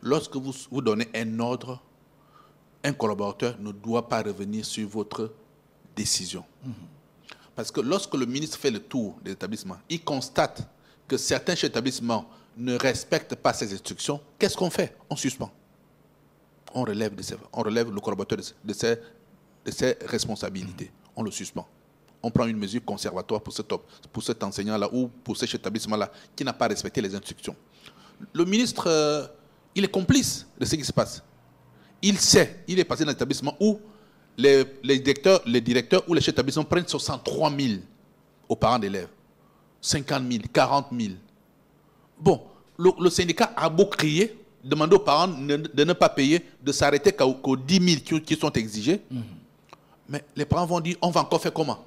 Lorsque vous donnez un ordre, un collaborateur ne doit pas revenir sur votre décision. Parce que lorsque le ministre fait le tour des établissements, il constate que certains chefs d'établissement ne respectent pas ses instructions, qu'est-ce qu'on fait? On suspend. On relève le collaborateur de ses responsabilités. On le suspend. On prend une mesure conservatoire pour cet enseignant-là ou pour cet établissement-là qui n'a pas respecté les instructions. Le ministre, il est complice de ce qui se passe. Il sait, il est passé dans un établissement où les directeurs ou les chefs d'établissement prennent 63 000 aux parents d'élèves, 50 000, 40 000. Bon, le syndicat a beau crier, demander aux parents de ne pas payer, de s'arrêter qu'aux 10 000 qui sont exigés. Mais les parents vont dire, on va encore faire comment?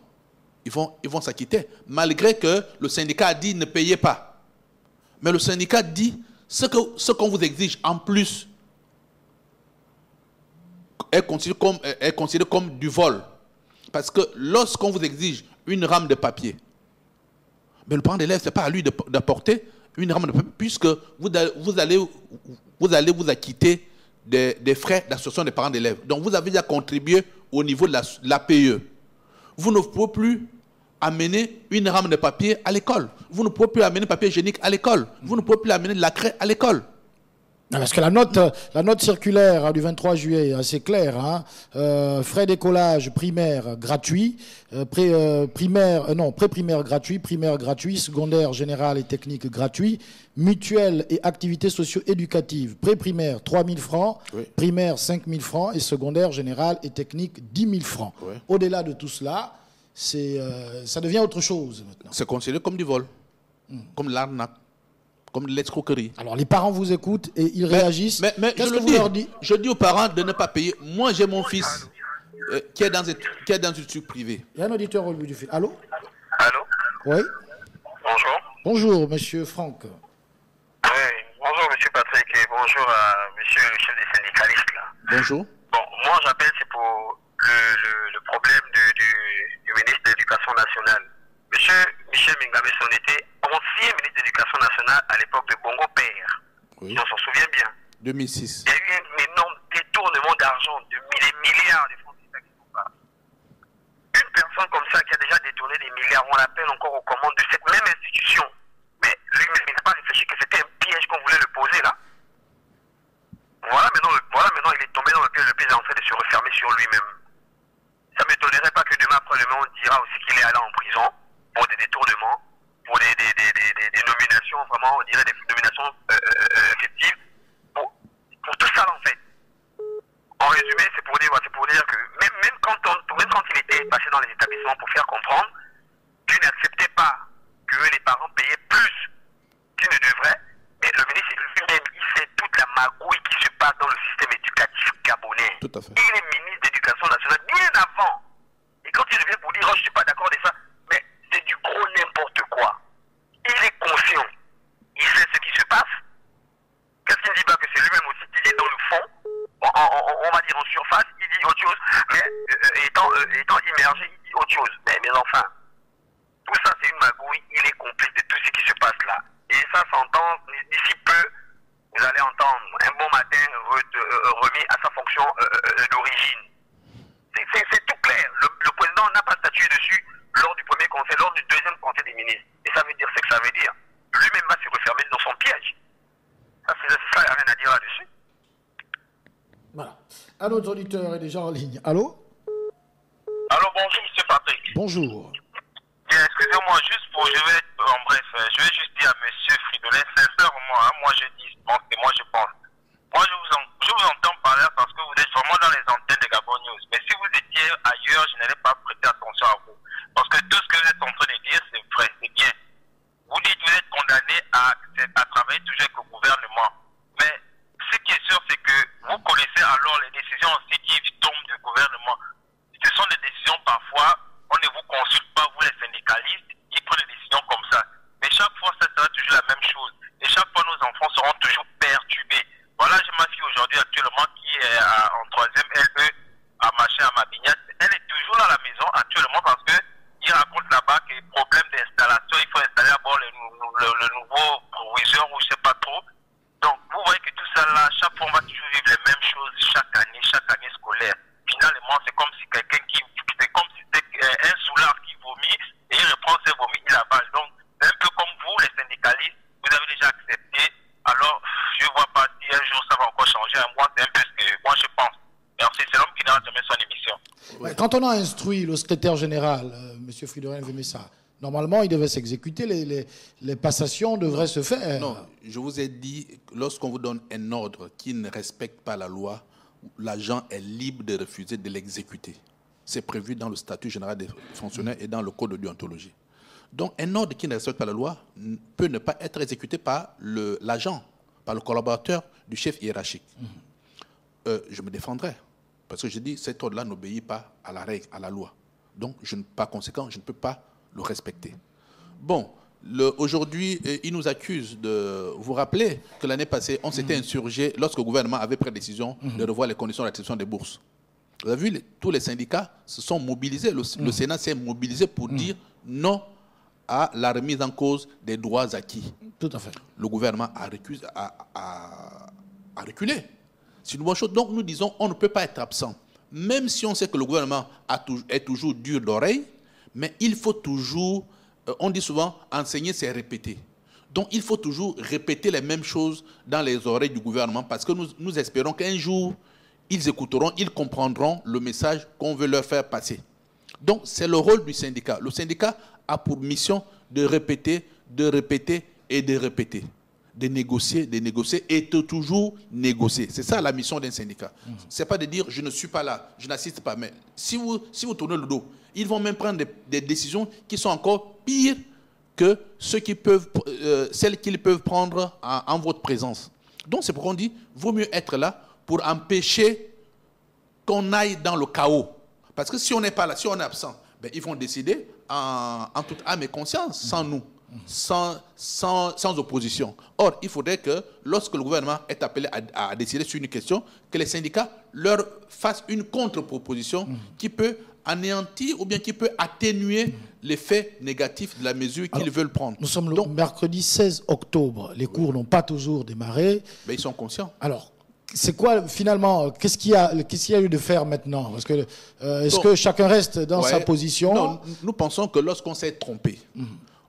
Ils vont s'acquitter, malgré que le syndicat a dit ne payez pas. Mais le syndicat dit, ce qu'on vous exige en plus est considéré comme du vol. Parce que lorsqu'on vous exige une rame de papier, mais le parent d'élève, ce n'est pas à lui d'apporter une rame de papier, puisque vous allez vous acquitter des frais d'association des parents d'élèves. Donc vous avez déjà contribué au niveau de l'APE. Vous ne pouvez plus amener une rame de papier à l'école. Vous ne pouvez plus amener papier hygiénique à l'école. Vous ne pouvez plus amener de la craie à l'école. Parce que la note circulaire du 23 juillet est assez claire. Hein. Frais d'écolage primaire gratuit, pré-primaire gratuit, primaire gratuit, secondaire général et technique gratuit, mutuelle et activités socio-éducatives. Pré-primaire 3 000 francs, oui. Primaire 5 000 francs et secondaire général et technique 10 000 francs. Oui. Au-delà de tout cela, ça devient autre chose maintenant. C'est considéré comme du vol, comme l'arnaque. Comme de l'escroquerie. Alors les parents vous écoutent et ils réagissent. Mais qu'est-ce que vous leur dites? Je dis aux parents de ne pas payer. Moi j'ai mon fils qui est dans une structure privée. Il y a un auditeur au bout du fil. Allô? Allô? Oui. Bonjour. Bonjour, monsieur Franck. Oui, bonjour monsieur Patrick et bonjour à monsieur le chef des syndicalistes là. Bonjour. Bon, moi j'appelle c'est pour le problème du ministre de l'Éducation nationale. Monsieur Michel Mingamé, on était ancien ministre de l'Éducation nationale à l'époque de Bongo Père. Oui. Si on s'en souvient bien. 2006. Il y a eu un énorme détournement d'argent, de milliards de francs CFA qui sont pas. Une personne comme ça qui a déjà détourné des milliards, on l'appelle encore aux commandes de cette même institution. Mais lui-même, il n'a pas réfléchi que c'était un piège qu'on voulait le poser là. Voilà maintenant il est tombé dans le piège est en train de se refermer sur lui-même. Ça ne m'étonnerait pas que demain après-demain, on dira aussi qu'il est allé en prison pour des détournements, pour des nominations, vraiment, on dirait des nominations effectives, pour tout ça là, en fait. En résumé, c'est pour dire que même quand il était passé dans les établissements pour faire comprendre qu'il n'acceptait pas que les parents payaient plus qu'ils ne devraient, mais le ministre lui-même, il sait toute la magouille qui se passe dans le système éducatif gabonais. Tout à fait. Il est ministre d'éducation nationale bien avant. Et quand il vient pour dire, oh, je ne suis pas d'accord avec ça, mais c'est du gros n'importe quoi. Il est conscient. Il sait ce qui se passe. Qu'est-ce qu'il ne dit pas que c'est lui-même aussi qui est dans le fond, on va dire en surface, il dit autre chose, mais étant immergé, il dit autre chose. Mais enfin, tout ça c'est une magouille, il est complice de tout ce qui se passe là. Et ça s'entend, d'ici peu, vous allez entendre un bon matin remis à sa fonction d'origine. C'est tout clair. Le président n'a pas statué dessus lors du premier conseil, lors du deuxième conseil des ministres. Et ça veut dire ce que ça veut dire. Lui-même va se refermer dans son piège. Ça, il n'y a rien à dire là-dessus. Voilà. Un autre auditeur est déjà en ligne. Allô? Allô, bonjour, monsieur Patrick. Bonjour. Bien, excusez-moi, je vais juste dire à monsieur Fridolin, sincèrement, hein, moi je dis, je pense. Moi, je vous entends parler parce que vous êtes vraiment dans les antennes de Gabon News. Mais si vous étiez ailleurs, je n'allais pas prêter attention à vous. Parce que tout ce que vous êtes en train de dire, c'est vrai, c'est bien. Vous dites que vous êtes condamné à travailler toujours avec le gouvernement. Mais ce qui est sûr, c'est que vous connaissez alors les décisions aussi qui tombent du gouvernement. Ce sont des décisions parfois, on ne vous consulte pas, vous les syndicalistes, qui prennent des décisions comme ça. Mais chaque fois, ça sera toujours la même chose. Et chaque fois, nos enfants seront toujours perturbés. Voilà, j'ai ma fille aujourd'hui actuellement qui est en 3e LE à Machin, à Mabignac. Elle est toujours dans la maison actuellement parce que il raconte là-bas que les problèmes d'installation, il faut installer d'abord le nouveau proviseur ou je ne sais pas trop. Donc, vous voyez que tout ça là, chaque fois on va toujours vivre les mêmes choses chaque année scolaire. Finalement, c'est comme si c'était un soulard qui vomit et il reprend ses vomis, il avale. Donc, c'est un peu comme vous, les syndicalistes, vous avez déjà accepté. Alors, je ne vois pas si un jour ça va encore changer. Moi, c'est un peu ce que moi je pense. Merci, c'est l'homme qui n'a jamais son émission. Ouais, quand on a instruit le secrétaire général, M. Fridolin Vemessa, normalement, il devait s'exécuter, les passations devraient se faire. Non, je vous ai dit, lorsqu'on vous donne un ordre qui ne respecte pas la loi, l'agent est libre de refuser de l'exécuter. C'est prévu dans le statut général des fonctionnaires et dans le code de déontologie. Donc, un ordre qui ne respecte pas la loi peut ne pas être exécuté par l'agent, par le collaborateur du chef hiérarchique. Je me défendrai, parce que je dis cet ordre-là n'obéit pas à la règle, à la loi. Donc, par conséquent, je ne peux pas le respecter. Bon, aujourd'hui, il nous accuse de... Vous rappelez que l'année passée, on s'était insurgé lorsque le gouvernement avait pris la décision de revoir les conditions d'attribution des bourses. Vous avez vu, tous les syndicats se sont mobilisés, le Sénat s'est mobilisé pour dire non à la remise en cause des droits acquis. Tout à fait. Le gouvernement a reculé. C'est une bonne chose. Donc nous disons, on ne peut pas être absent. même si on sait que le gouvernement est toujours dur d'oreille, mais il faut toujours, on dit souvent, enseigner c'est répéter. Donc il faut toujours répéter les mêmes choses dans les oreilles du gouvernement parce que nous espérons qu'un jour, ils écouteront, ils comprendront le message qu'on veut leur faire passer. Donc c'est le rôle du syndicat. Le syndicat a pour mission de répéter et de répéter. De négocier et de toujours négocier. C'est ça la mission d'un syndicat. Ce n'est pas de dire je ne suis pas là, je n'assiste pas. Mais si vous tournez le dos, ils vont même prendre des décisions qui sont encore pires que celles qu'ils peuvent prendre en votre présence. Donc c'est pourquoi on dit vaut mieux être là pour empêcher qu'on aille dans le chaos. Parce que si on n'est pas là, si on est absent, ben, ils vont décider en toute âme et conscience, sans nous. Sans opposition. Or, il faudrait que lorsque le gouvernement est appelé à décider sur une question, que les syndicats leur fassent une contre-proposition qui peut anéantir ou bien qui peut atténuer l'effet négatif de la mesure qu'ils veulent prendre. Nous sommes le mercredi 16 octobre. Les cours n'ont pas toujours démarré. Mais ils sont conscients. Alors, c'est quoi finalement, qu'est-ce qu'il y a eu de faire maintenant? Parce que est-ce que chacun reste dans sa position? Non, nous pensons que lorsqu'on s'est trompé,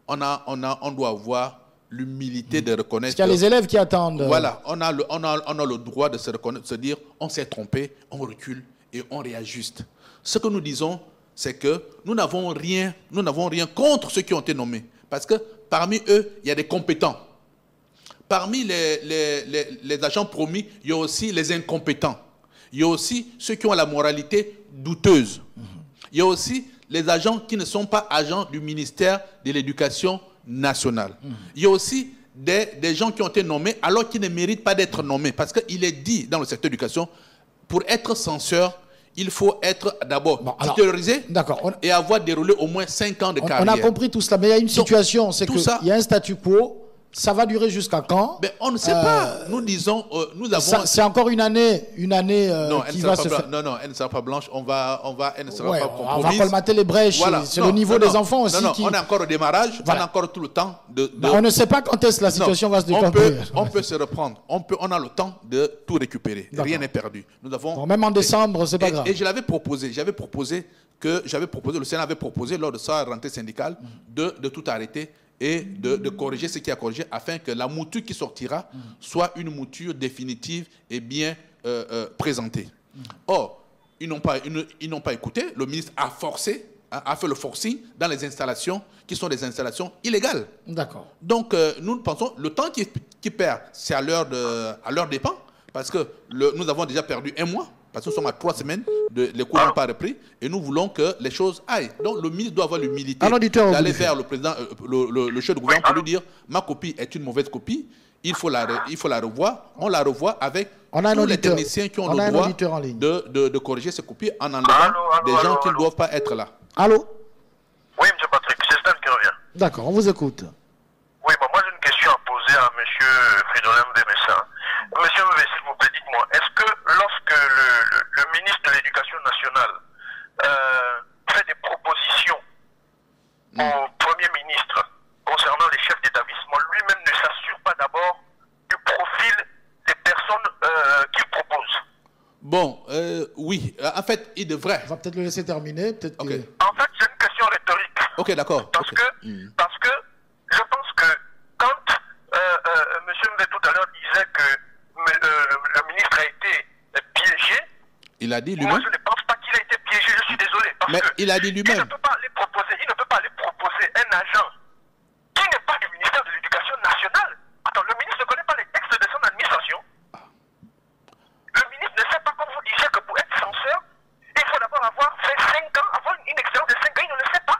on doit avoir l'humilité de reconnaître. Parce qu'il y a les élèves qui attendent. Voilà, on a le droit de se reconnaître, de se dire on s'est trompé, on recule et on réajuste. Ce que nous disons, c'est que nous n'avons rien contre ceux qui ont été nommés. Parce que parmi eux, il y a des compétents. Parmi les agents promis, il y a aussi les incompétents. Il y a aussi ceux qui ont la moralité douteuse. Il y a aussi les agents qui ne sont pas agents du ministère de l'Éducation nationale. Il y a aussi des gens qui ont été nommés alors qu'ils ne méritent pas d'être nommés. Parce qu'il est dit dans le secteur de l'éducation, pour être censeur, il faut être d'abord titularisé et avoir déroulé au moins 5 ans de carrière. On a compris tout cela, mais il y a une situation, c'est qu'il y a un statu quo. Ça va durer jusqu'à quand? Ben, on ne sait pas. Nous disons, nous avons. C'est encore une année qui va se faire. Non, elle ne sera pas blanche. Elle ne sera pas compromise. On va colmater les brèches. Voilà. C'est le niveau des enfants aussi. On est encore au démarrage. Voilà. On a encore tout le temps on ne sait pas quand est-ce que la situation va se décanter. On peut se reprendre. On a le temps de tout récupérer. Rien n'est perdu. Nous avons. Même en décembre, c'est pas grave. Et je l'avais proposé. Le Sénat avait proposé lors de sa rentrée syndicale de tout arrêter et de corriger ce qui a corrigé afin que la mouture qui sortira soit une mouture définitive et bien présentée. Or, ils n'ont pas écouté. Le ministre a forcé, a fait le forcing dans les installations qui sont des installations illégales. D'accord. Donc, nous pensons le temps qui perd, c'est à leur dépens, parce que nous avons déjà perdu 1 mois. Parce que nous sommes à 3 semaines, les cours n'ont pas repris, et nous voulons que les choses aillent. Donc le ministre doit avoir l'humilité d'aller vers le président, le chef du gouvernement pour lui dire ma copie est une mauvaise copie, il faut la revoir. On la revoit avec tous les techniciens qui ont le droit de corriger ces copies en enlevant des gens qui ne doivent pas être là. Allô? Oui, M. Patrick, c'est Stan qui revient. D'accord, on vous écoute. Oui, moi j'ai une question à poser à M. Fridolin Mbemessa. Monsieur Mbemessa, s'il vous plaît, dites-moi, est-ce que lorsque le ministre de l'Éducation nationale fait des propositions au Premier ministre concernant les chefs d'établissement, lui-même ne s'assure pas d'abord du profil des personnes qu'il propose? Bon, oui, en fait, il devrait. On va peut-être le laisser terminer. Okay. En fait, c'est une question rhétorique. Ok, d'accord. Parce que je pense que quand M. Mbemessa tout à l'heure disait que le ministre a été piégé. Il a dit lui-même. Moi, je ne pense pas qu'il a été piégé, je suis désolé. Mais il a dit lui-même. Il ne peut pas aller proposer un agent qui n'est pas du ministère de l'Éducation nationale. Attends, le ministre ne connaît pas les textes de son administration. Le ministre ne sait pas, comme vous disiez, que pour être censeur, il faut d'abord avoir fait 5 ans, avoir une expérience de 5 ans, il ne le sait pas.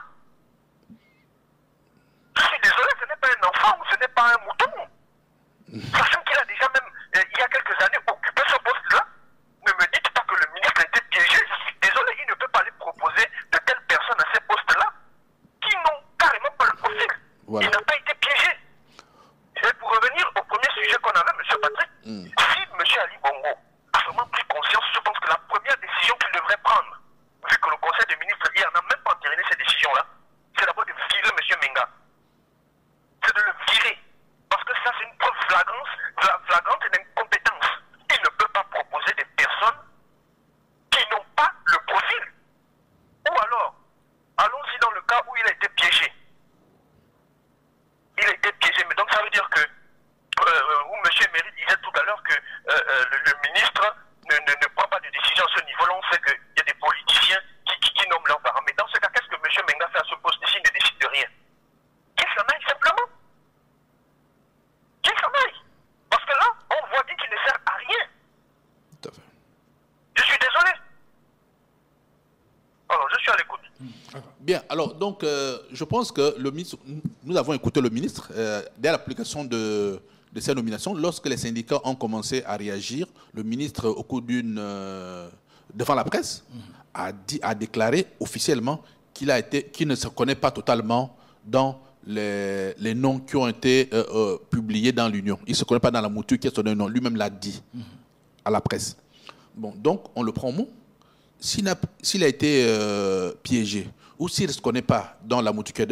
Je suis désolé, ce n'est pas un enfant, ce n'est pas un mouton. Sachant qu'il a déjà même, il y a quelques années, occupé ce poste-là, ne me dites pas que le ministre a été piégé. Je suis désolé, il ne peut pas aller proposer de telles personnes à ses Bien, alors, donc, je pense que le ministre, nous avons écouté le ministre dès l'application de ces nominations. Lorsque les syndicats ont commencé à réagir, le ministre, au cours devant la presse, a déclaré officiellement qu'il ne se connaît pas totalement dans les noms qui ont été publiés dans l'Union. Il ne se connaît pas dans la mouture qui est son nom. Lui-même l'a dit à la presse. Bon, donc, on le prend au mot. S'il a été piégé ou s'il ne se connaît pas dans la mouture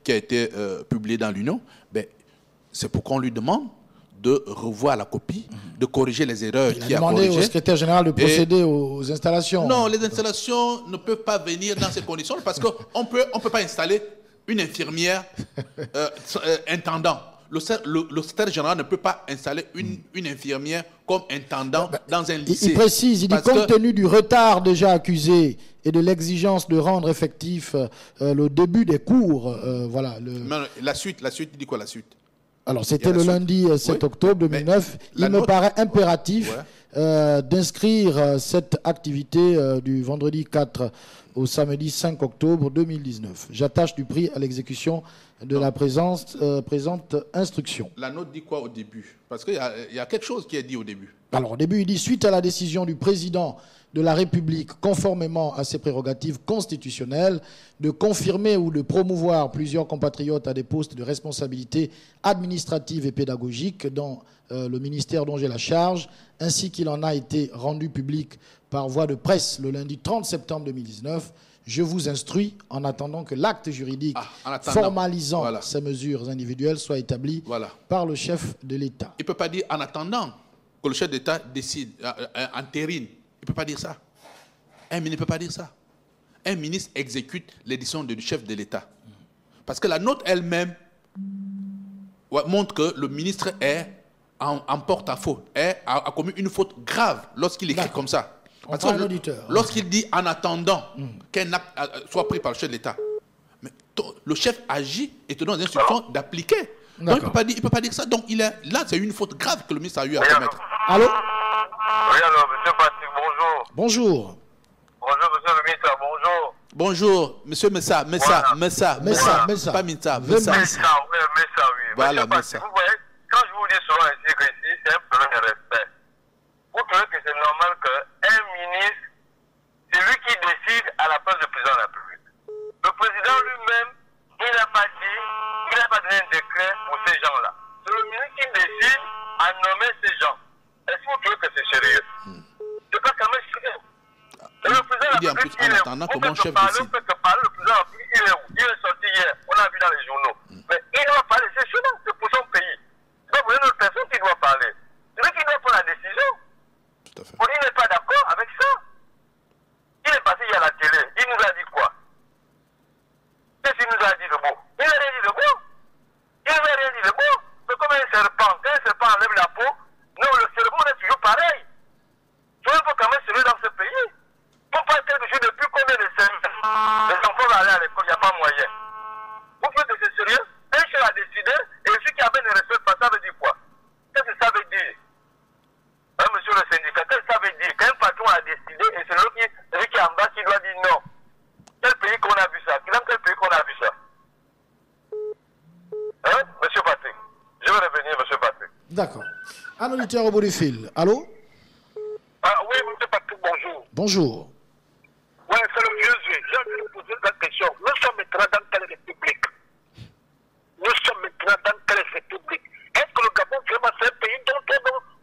qui a été publiée dans l'Union, ben, c'est pourquoi on lui demande de revoir la copie, de corriger les erreurs qu'il a corrigées. Il a demandé au secrétaire général de procéder aux installations. Non, les installations ne peuvent pas venir dans ces conditions parce qu'on peut pas installer une infirmière intendant. Le secrétaire général ne peut pas installer une infirmière comme intendant dans un lycée. Il précise, il dit compte tenu du retard déjà accusé et de l'exigence de rendre effectif le début des cours, voilà. Non, la suite, il dit quoi la suite? Alors c'était le lundi 7 octobre 2009. Il me paraît impératif d'inscrire cette activité du vendredi 4 au samedi 5 octobre 2019. J'attache du prix à l'exécution de la présente instruction. La note dit quoi au début? Parce qu'il y a quelque chose qui est dit au début. Alors au début, il dit, suite à la décision du président de la République, conformément à ses prérogatives constitutionnelles, de confirmer ou de promouvoir plusieurs compatriotes à des postes de responsabilité administrative et pédagogique dans le ministère dont j'ai la charge, ainsi qu'il en a été rendu public par voie de presse le lundi 30 septembre 2019, je vous instruis, en attendant que l'acte juridique formalisant ces mesures individuelles soit établi par le chef de l'État. Il ne peut pas dire en attendant que le chef d'État décide, entérine. Il ne peut pas dire ça. Un ministre ne peut pas dire ça. Un ministre exécute l'édition du chef de l'État. Parce que la note elle-même montre que le ministre est en porte-à-faux, a commis une faute grave lorsqu'il écrit comme ça. Parce que lorsqu'il dit en attendant qu'un acte soit pris par le chef de l'État, le chef agit et te donne l'instruction d'appliquer. Donc il ne peut pas dire ça. Donc là, c'est une faute grave que le ministre a eu à commettre. Allô? Oui, alors, monsieur Patrick, bonjour. Bonjour. Bonjour, monsieur le ministre, bonjour. Bonjour, monsieur Messa. Messa. Pas Messa. Messa, oui. Voilà, Messa. Vous voyez, quand je vous dis souvent ici que ici, c'est un problème de respect. Vous trouvez que c'est normal qu'un ministre, c'est lui qui décide à la place du président de la République. Le président lui-même, il n'a pas dit, il n'a pas donné un décret pour ces gens-là. C'est le ministre qui décide à nommer ces gens. Est-ce que vous trouvez que c'est sérieux? C'est pas quand même sérieux. Et le président de la République, il est où? On peut te parler, le président de la République, il est où? Il est sorti hier, on l'a vu dans les journaux. Mais il doit parler, c'est sûr, c'est pour son pays. C'est pas pour une autre personne qui doit parler. C'est lui qui doit prendre la décision. Tout à fait. Il n'est pas d'accord avec ça. Il est passé hier à la télé, il nous a dit quoi? Qu'est-ce qu'il nous a dit de beau? Il n'a rien dit de beau. Il n'a rien dit de beau. C'est comme un serpent. Quand un serpent enlève la peau, non, le cerveau est toujours pareil. Soyez un peu quand même sérieux dans ce pays. Pour pas quelque chose depuis combien de semaines? Les enfants vont aller à l'école, il n'y a pas moyen. Vous trouvez que c'est sérieux? Un chef a décidé, et celui qui avait ne respecte pas, ça veut dire quoi? Qu'est-ce que ça veut dire? Hein, monsieur le syndicat, qu'est-ce que ça veut dire? Qu'un patron a décidé, et c'est celui qui est en bas qui doit dire non. Quel pays qu'on a vu ça? Dans quel pays qu'on a vu ça? Hein, monsieur Patrick? Je vais revenir, monsieur Patrick. D'accord. Un auditeur au bout du fil. Allô? Ah oui, monsieur Patrick, bonjour. Bonjour. Oui, c'est le vieux jeu. J'ai envie de poser la question. Nous sommes maintenant dans quelle république? Nous sommes maintenant dans quelle république? Est-ce que le Gabon, vraiment, c'est un pays dont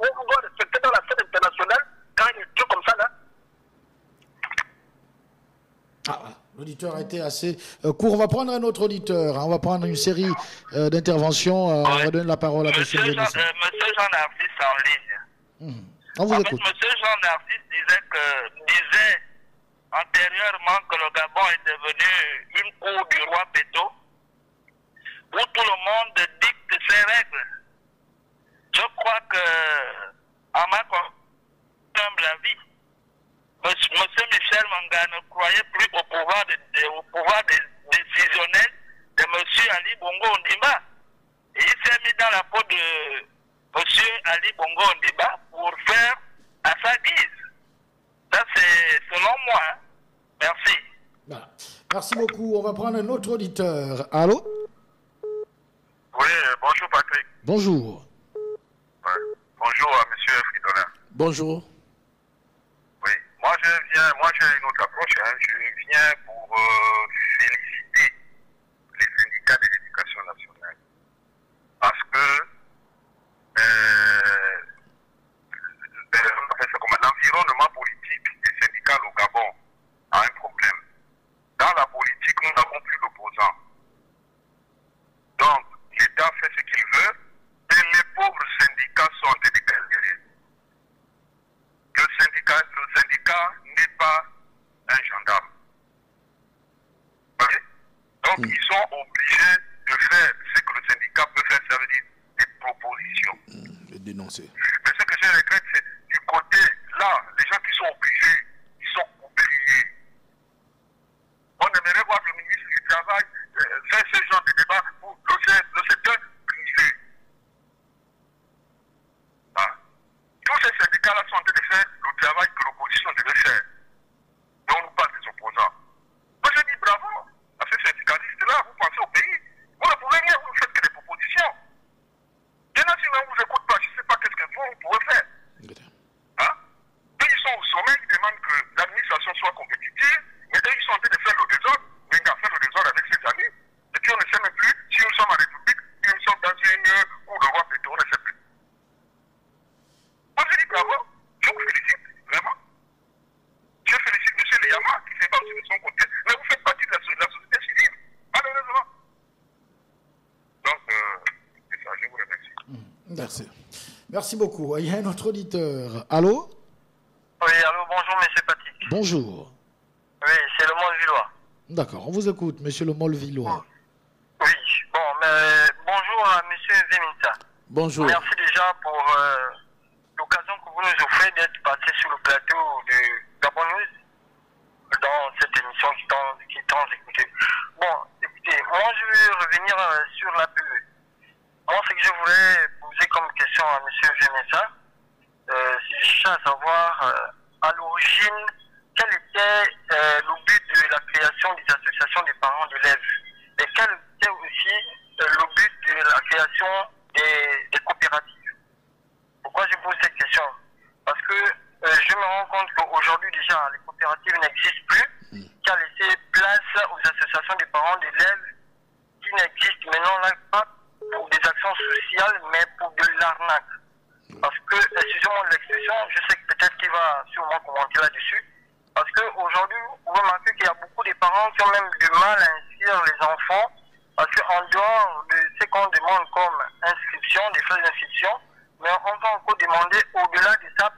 on doit respecter dans la scène internationale quand il y a des trucs comme ça, là? L'auditeur a été assez court. On va prendre un autre auditeur. On va prendre une série d'interventions. On va donner la parole à M. Monsieur Jean-Narcisse en ligne. On vous écoute. Monsieur Jean-Narcisse disait antérieurement que le Gabon est devenu une cour du roi Péto, où tout le monde dicte ses règles. Je crois que, à ma humble avis, monsieur Michel Manga ne croyait plus au pouvoir décisionnel de monsieur Ali Bongo Ondimba. Et il s'est mis dans la peau de monsieur Ali Bongo Ondimba pour faire à sa guise. Ça, c'est selon moi. Hein. Merci. Voilà. Merci beaucoup. On va prendre un autre auditeur. Allô? Oui, bonjour Patrick. Bonjour. Ouais. Bonjour à M. Fridolin. Bonjour. Oui, moi j'ai une autre approche. Hein. Je viens pour féliciter les syndicats de l'éducation nationale. Parce que on appelle ça comme l'environnement politique et syndical au Gabon a un problème. Dans la politique, nous n'avons plus d'opposants. Donc, l'État fait ce qu'il veut et les pauvres syndicats sont en train de galérer. Le syndicat n'est pas un gendarme. Okay? Donc, ils sont obligés de faire ce que le syndicat peut faire, ça veut dire des propositions. Et dénoncer. Mais ce que je regrette, c'est du côté là, les gens qui sont obligés, ils sont oubliés. On aimerait voir le ministre du Travail faire ce genre de débat pour le secteur privé. Ah. Tous ces syndicats-là sont en train de faire le travail que l'opposition devait faire. Et on nous parle des opposants. Moi je dis bravo à ces syndicalistes-là, vous pensez au pays. Vous ne pouvez rien, vous ne faites que des propositions. Maintenant, si on ne vous écoute pas, je ne sais pas qu'est-ce que vous pouvez faire. Hein? Eux, ils sont au sommet, ils demandent que l'administration soit compétitive, mais eux, ils sont en train de faire le désordre. Mais ils ont fait le désordre avec ses amis. Et puis, on ne sait même plus si nous sommes en République, si nous sommes dans une ou le roi Péto, on ne sait plus. Moi, je dis bravo, je vous félicite, vraiment. Je félicite M. Leyama qui fait partie de son côté. Mais vous faites partie de la société civile, malheureusement. Donc, c'est ça, je vous remercie. Merci. Merci beaucoup. Il y a un autre auditeur. Allô? Oui, allô, bonjour, monsieur Patrick. Bonjour. Oui, c'est le Mont-Villois. D'accord, on vous écoute, monsieur le Molvillois. Oui, bon, mais bonjour à monsieur Zeminsa. Bonjour. Merci déjà pour l'occasion que vous nous offrez d'être passé sur le plateau de Gabon News dans cette émission qui est écoutée. Bon, écoutez, moi je vais revenir sur la PE. Moi, ce que je voulais poser comme question à monsieur Zeminsa, c'est juste à savoir à l'origine quel était le but de la création des associations des parents d'élèves et quel était aussi le but de la création des coopératives. Pourquoi je pose cette question? Parce que je me rends compte qu'aujourd'hui déjà les coopératives n'existent plus, qui a laissé place aux associations des parents d'élèves qui n'existent maintenant là pas pour des actions sociales mais pour de l'arnaque. Parce que, excusez-moi de l'expression, je sais que peut-être qu'il va sûrement commenter là-dessus. Parce qu'aujourd'hui, vous remarquez qu'il y a beaucoup de parents qui ont même du mal à inscrire les enfants. Parce qu'en dehors de ce qu'on demande comme inscription, des frais d'inscription, mais on va encore demander au-delà de ça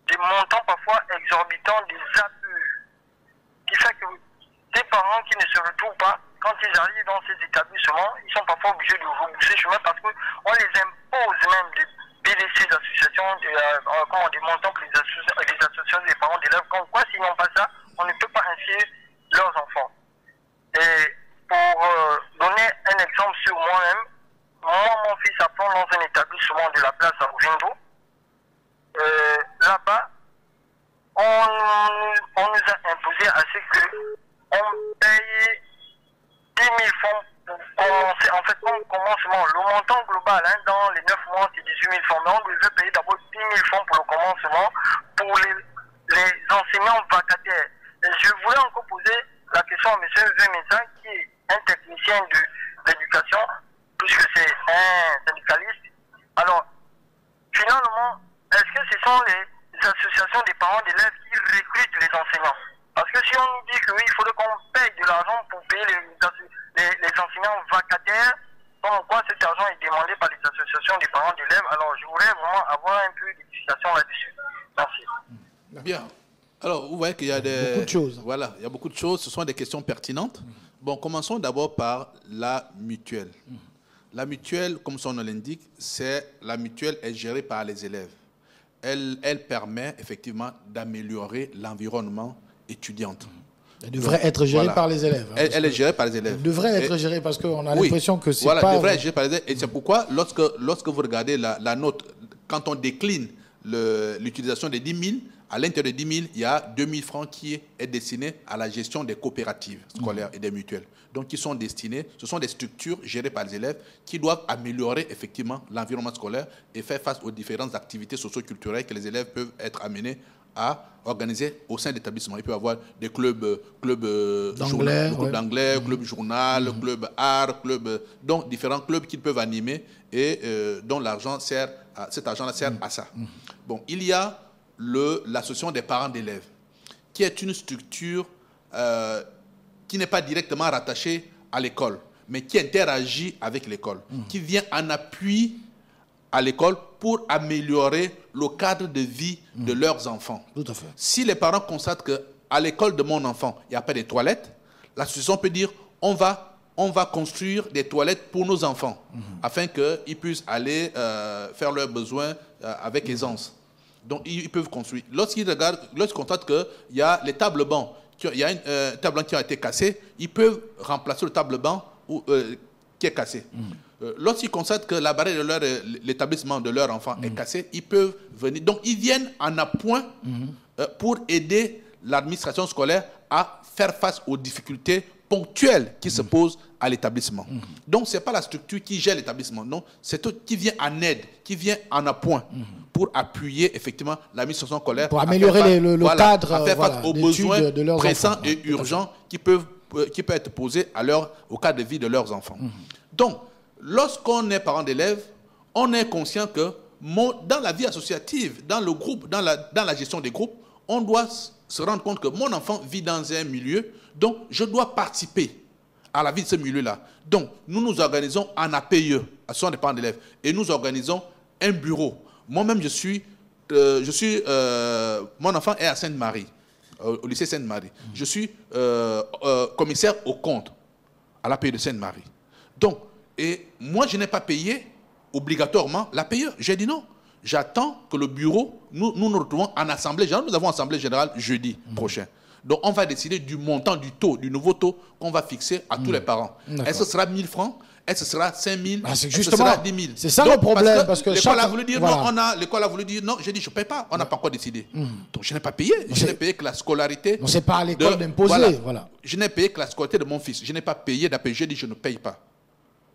des montants parfois exorbitants des APE. Qui fait que des parents qui ne se retrouvent pas, quand ils arrivent dans ces établissements, ils sont parfois obligés de repousser le chemin parce qu'on les impose même de laisser les associations, des montants pour les associations des parents d'élèves. Comme quoi, s'ils n'ont pas ça, on ne peut pas inscrire leurs enfants. Et pour donner un exemple sur moi-même, mon fils apprend dans un établissement de la place à Ouvimbo. Là-bas, on nous a imposé à ce qu'on paye 10 000 francs pour commencer. En fait, comme commencement, le montant global dans les 9 mois, c'est 18 000 francs. Mais on devait payer d'abord 10 000 francs pour le commencement pour les enseignants vacataires. Et je voulais encore poser la question à M. Zeminsa, qui est un technicien de l'éducation, puisque c'est un syndicaliste. Alors, finalement, est-ce que ce sont les associations des parents d'élèves qui recrutent les enseignants? Parce que si on nous dit qu'il faudrait qu'on paye de l'argent pour payer les enseignants vacataires, donc quoi cet argent est demandé par les associations des parents d'élèves, alors je voudrais vraiment avoir un peu d'explication là-dessus. Merci. Bien. Alors, vous voyez qu'il y a beaucoup de choses. Voilà, il y a beaucoup de choses. Ce sont des questions pertinentes. Bon, commençons d'abord par la mutuelle. La mutuelle, comme son nom l'indique, la mutuelle est gérée par les élèves. Elle permet effectivement d'améliorer l'environnement étudiant. Elle devrait être gérée par les élèves. Elle est gérée par les élèves. Elle devrait être gérée parce qu'on a l'impression que c'est pas... Voilà, elle devrait être gérée par les élèves. Et c'est pourquoi, lorsque vous regardez la note, quand on décline l'utilisation des 10 000, À l'intérieur de 10 000, il y a 2 000 francs qui est destiné à la gestion des coopératives scolaires et des mutuelles. Donc, qui sont destinés, ce sont des structures gérées par les élèves qui doivent améliorer effectivement l'environnement scolaire et faire face aux différentes activités socio-culturelles que les élèves peuvent être amenés à organiser au sein de l'établissement. Il peut y avoir des clubs d'anglais, club journal, club art, donc différents clubs qu'ils peuvent animer et dont cet argent-là sert à ça. Bon, il y a l'association des parents d'élèves, qui est une structure qui n'est pas directement rattachée à l'école, mais qui interagit avec l'école, qui vient en appui à l'école pour améliorer le cadre de vie de leurs enfants. Tout à fait. Si les parents constatent qu'à l'école de mon enfant, il n'y a pas de toilettes, l'association peut dire on va construire des toilettes pour nos enfants, afin qu'ils puissent aller faire leurs besoins avec aisance. Donc, ils peuvent construire. Lorsqu'ils constatent qu'il y a les tables bancs, il y a une table banc qui a été cassée, ils peuvent remplacer le table banc qui est cassé. Lorsqu'ils constatent que la barrière de l'établissement de leur enfant est cassée, ils peuvent venir. Donc, ils viennent en appoint pour aider l'administration scolaire à faire face aux difficultés ponctuelles qui se posent à l'établissement. Donc, ce n'est pas la structure qui gère l'établissement, non, c'est tout qui vient en aide, qui vient en appoint pour appuyer effectivement l'administration scolaire. Pour améliorer le cadre à faire face aux besoins pressants et urgents qui peuvent être posés au cadre de vie de leurs enfants. Donc, lorsqu'on est parent d'élèves, on est conscient que dans la vie associative, dans le groupe, dans la gestion des groupes, on doit se rendre compte que mon enfant vit dans un milieu, donc je dois participer à la vie de ce milieu-là. Donc, nous nous organisons en APE, association des parents d'élèves, et nous organisons un bureau. Moi-même, mon enfant est à Sainte-Marie, au lycée Sainte-Marie. Je suis commissaire aux comptes à l'APE de Sainte-Marie. Donc, et moi, je n'ai pas payé obligatoirement l'APE. J'ai dit non. J'attends que le bureau, nous nous retrouvons en assemblée générale. Nous avons assemblée générale jeudi prochain. Donc, on va décider du montant du taux, du nouveau taux qu'on va fixer à tous les parents. Est-ce que ce sera 1 000 francs? Est-ce que ce sera 5 000? Est-ce que ce sera 10 000? C'est ça le problème. Parce que l'école a voulu dire non, l'école a voulu dire non. J'ai dit je ne paye pas. On n'a pas encore décidé. Donc, je n'ai pas payé. Je n'ai payé que la scolarité. Ce n'est pas à l'école d'imposer. Voilà. Je n'ai payé que la scolarité de mon fils. Je n'ai pas payé d'APE. J'ai dit je ne paye pas.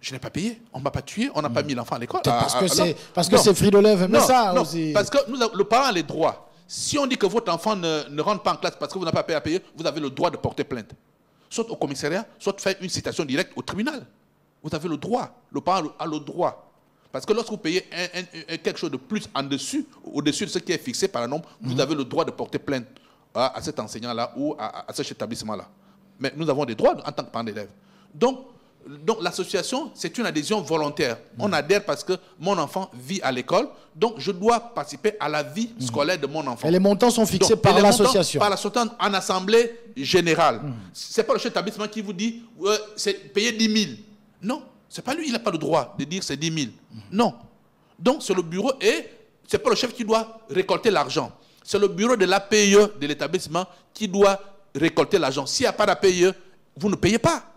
Je n'ai pas payé, on ne m'a pas tué, on n'a pas mis l'enfant à l'école. Parce que c'est Fridolin, mais ça aussi. Parce que le parent a les droits. Si on dit que votre enfant ne rentre pas en classe parce que vous n'avez pas payé à payer, vous avez le droit de porter plainte. Soit au commissariat, soit de faire une citation directe au tribunal. Vous avez le droit. Le parent a le droit. Parce que lorsque vous payez quelque chose de plus au-dessus de ce qui est fixé par la norme, vous avez le droit de porter plainte à cet enseignant-là ou à cet établissement-là. Mais nous avons des droits en tant que parents d'élèves. Donc l'association, c'est une adhésion volontaire. On adhère parce que mon enfant vit à l'école, donc je dois participer à la vie scolaire de mon enfant. Et les montants sont fixés par l'association. Par l'association en assemblée générale. Ce n'est pas le chef d'établissement qui vous dit c'est payer 10 000. Non, ce n'est pas lui, il n'a pas le droit de dire c'est 10 000. Non. Donc c'est le bureau et ce n'est pas le chef qui doit récolter l'argent. C'est le bureau de l'APE de l'établissement qui doit récolter l'argent. S'il n'y a pas d'APE, vous ne payez pas.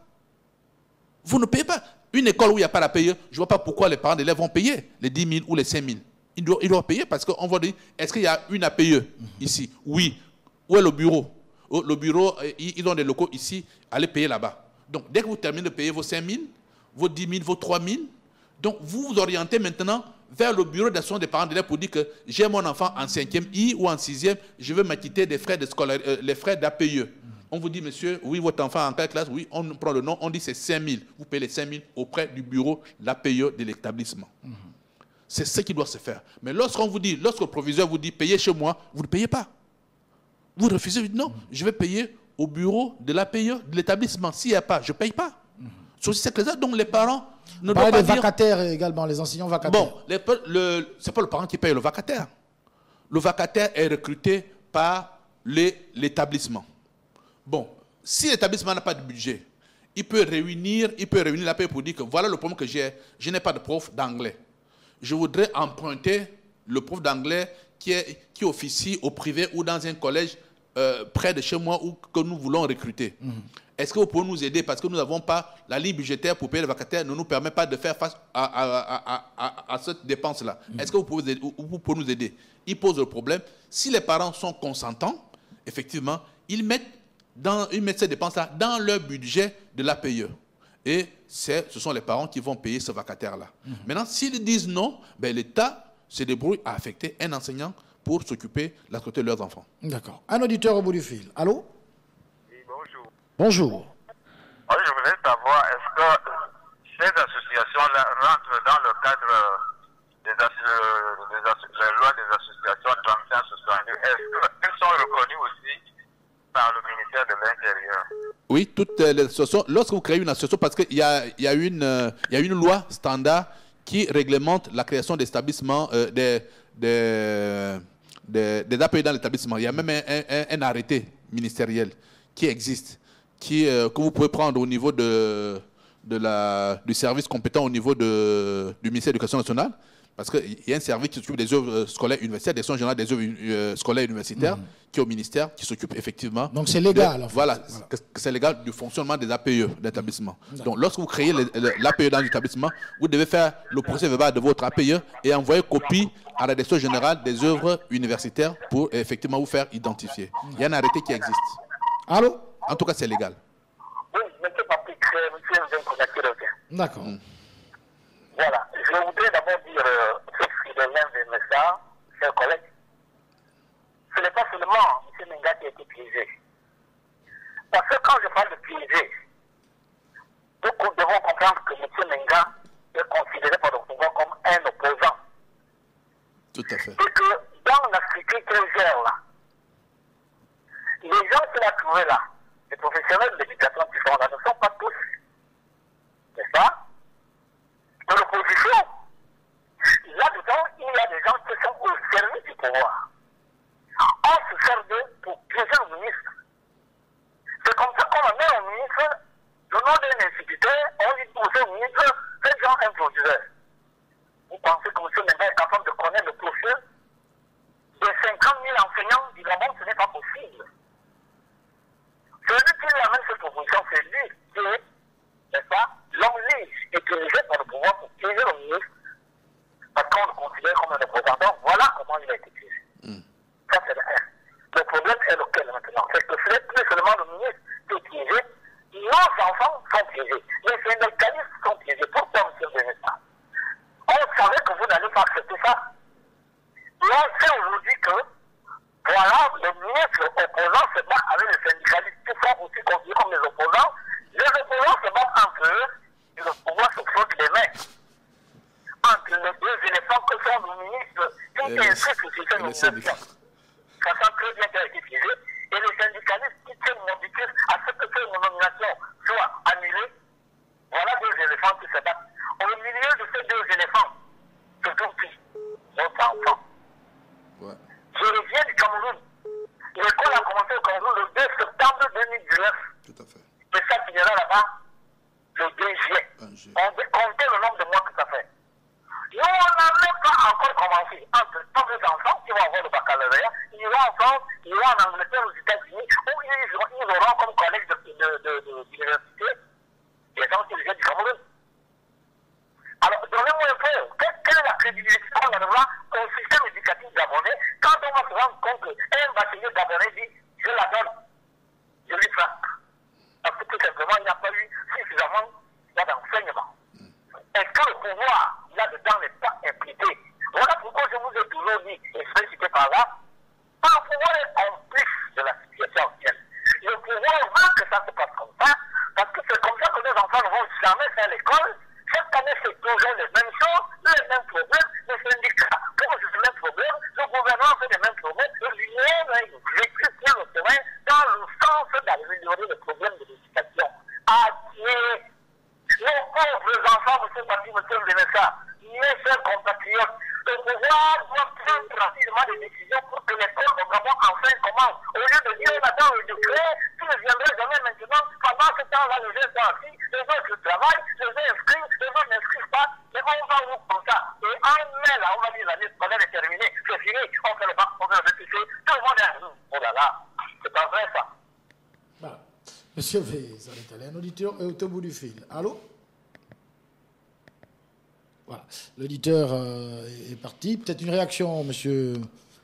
Vous ne payez pas. Une école où il n'y a pas à payer, je ne vois pas pourquoi les parents d'élèves vont payer les 10 000 ou les 5 000. Ils doivent payer parce qu'on va dire, est-ce qu'il y a une APE ici? Oui. Où est le bureau? Le bureau, ils ont des locaux ici, allez payer là-bas. Donc, dès que vous terminez de payer vos 5 000, vos 10 000, vos 3 000, donc vous vous orientez maintenant vers le bureau d'association des parents d'élèves pour dire que j'ai mon enfant en 5e I ou en 6e, je veux m'acquitter des frais de les frais d'APE. On vous dit, monsieur, oui, votre enfant en quelle classe? Oui, on prend le nom, on dit c'est 5 000. Vous payez les 5 000 auprès du bureau, l'APE de l'établissement. C'est ce qui doit se faire. Mais lorsque le proviseur vous dit, payez chez moi, vous ne payez pas. Vous refusez, vous dites non, je vais payer au bureau de l'APE de l'établissement. S'il n'y a pas, je ne paye pas. C'est que ça, donc les parents ne doivent pas dire... des vacataires également, les enseignants vacataires. Bon, ce n'est pas le parent qui paye le vacataire. Le vacataire est recruté par l'établissement. Bon, si l'établissement n'a pas de budget, il peut réunir l'APE pour dire que voilà le problème que j'ai, je n'ai pas de prof d'anglais. Je voudrais emprunter le prof d'anglais qui officie au privé ou dans un collège près de chez moi ou que nous voulons recruter. est-ce que vous pouvez nous aider parce que nous n'avons pas la ligne budgétaire pour payer les vacataires, ne nous permet pas de faire face à cette dépense-là. Est-ce que vous pouvez nous aider? Ils posent le problème. Si les parents sont consentants, effectivement, ils mettent ces dépenses-là dans leur budget de l'APE. Et ce sont les parents qui vont payer ce vacataire-là. Maintenant, s'ils disent non, ben, l'État se débrouille à affecter un enseignant pour s'occuper de la santé de leurs enfants. D'accord. Un auditeur au bout du fil. Allô? Oui, bonjour. Bonjour. Oui, je voulais savoir, est-ce que ces associations-là rentrent dans le cadre des lois des associations 35-62? Est-ce qu'elles sont reconnues aussi par le ministère de l'Intérieur? Oui, toutes les associations. Lorsque vous créez une association, parce qu'il y a une loi standard qui réglemente la création d'établissements, des APE dans l'établissement. Il y a même un arrêté ministériel qui existe, que vous pouvez prendre au niveau du service compétent au niveau du ministère de l'Éducation nationale, parce qu'il y a un service qui s'occupe des œuvres scolaires universitaires, des générales des œuvres scolaires universitaires, qui est au ministère, qui s'occupe effectivement. Donc c'est légal. Voilà. C'est légal du fonctionnement des APE d'établissement. Donc lorsque vous créez l'APE dans l'établissement, vous devez faire le procès verbal de votre APE et envoyer copie à la direction générale des œuvres universitaires pour effectivement vous faire identifier. Il y a un arrêté qui existe. Allô? En tout cas, c'est légal. Oui, monsieur Patrick, monsieur vient connecter le bien. D'accord. Voilà. Je voudrais d'abord dire ce qui devient de message, chers collègues. Ce n'est pas seulement M. Menga qui a été piégé. Parce que quand je parle de piégé, beaucoup devons comprendre que M. Menga est considéré par le pouvoir comme un opposant. Tout à fait. Et que dans la structure qu'il gère là, les gens qu'il a trouvés là, les professionnels de l'éducation qui sont là, ne sont pas tous, n'est-ce pas? De l'opposition. Là-dedans, il y a des gens qui sont au service du pouvoir. On se sert d'eux pour piéger le ministre. C'est comme ça qu'on amène au ministre, le nom d'un instituteur, on dit au ministre, faites genre un producteur. Vous pensez que M. Menga est capable de connaître le profil de 50 000 enseignants du Gabon? Ce n'est pas possible. Celui qui amène cette proposition, c'est lui qui est, n'est-ce pas, l'homme libre et dirigé par le pouvoir pour piéger le ministre, parce qu'on le considère comme un représentant. Voilà comment il a été piégé. Ça, c'est le R. Le problème est lequel maintenant? C'est que ce n'est plus seulement le ministre qui est piégé, nos enfants sont piégés, les syndicalistes sont piégés. Pourquoi, M. Benessa? On savait que vous n'allez pas accepter ça. Et on sait aujourd'hui que, voilà, le ministre opposant se bat avec les syndicalistes qui sont aussi considérés comme les opposants. Les opposants se battent entre eux et le pouvoir se frotte les mains. Entre les deux éléphants que sont le ministre qui est inscrit sur cette nomination. Sachant très bien qu'elle a été piégée, et les syndicalistes qui tiennent modifier à ce que cette nomination soit annulée. Voilà deux éléphants qui se battent. Au milieu de ces deux éléphants se trouve qui? Notre enfant. Ouais. Je reviens du Cameroun. L'école a commencé au Cameroun le 2 septembre 2019. Tout à fait. Et ça finira là-bas le 2 juillet. On veut compter le nombre de mois que ça fait. Nous, on n'a même pas encore commencé. Entre tous les enfants qui vont avoir le baccalauréat, ils vont en France, ils vont en Angleterre, aux États-Unis, où ils auront comme collègues d'université des gens qui viennent du Cameroun. Alors, donnez-moi un peu, quelle est la crédibilité qu'on aura au système éducatif gabonais quand on va se rendre compte qu'un bachelier gabonais dit « je la donne, je lui frappe ». Parce que tout simplement, il n'y a pas eu suffisamment d'enseignement. Est-ce que le pouvoir, là-dedans, n'est pas impliqué? Voilà pourquoi je vous ai toujours dit, et je vais citer par là, le pouvoir est complice de la situation actuelle. Le pouvoir veut que ça se passe comme ça, parce que c'est comme ça que nos enfants ne vont jamais faire l'école. Chaque année, c'est toujours les mêmes choses, les mêmes problèmes, les syndicats posent les mêmes problèmes, le gouvernement fait les mêmes problèmes, et rien n'est vécu sur le terrain dans le sens d'améliorer les problèmes de l'éducation. Adieu. Nos pauvres enfants, M. Patrick, M. Benessa, mes chers compatriotes, le pouvoir doit prendre rapidement des décisions pour que l'école au Gabon enfin commence. Au lieu de dire, on attend le décret, tu ne viendras jamais maintenant, pendant ce temps-là, les gens sont assis, les autres travaillent, les uns inscrivent, les autres n'inscrivent pas, mais on va où comme ça? Et en mai, là, on va dire l'année scolaire est terminée, c'est fini, on fait le bac, on fait le BTC, tout le monde est à nous. Oh là là, c'est pas vrai ça. Voilà. Monsieur V, ça est allé. Un auditeur est au bout du fil. Allô? Voilà. L'auditeur est parti. Peut-être une réaction, monsieur?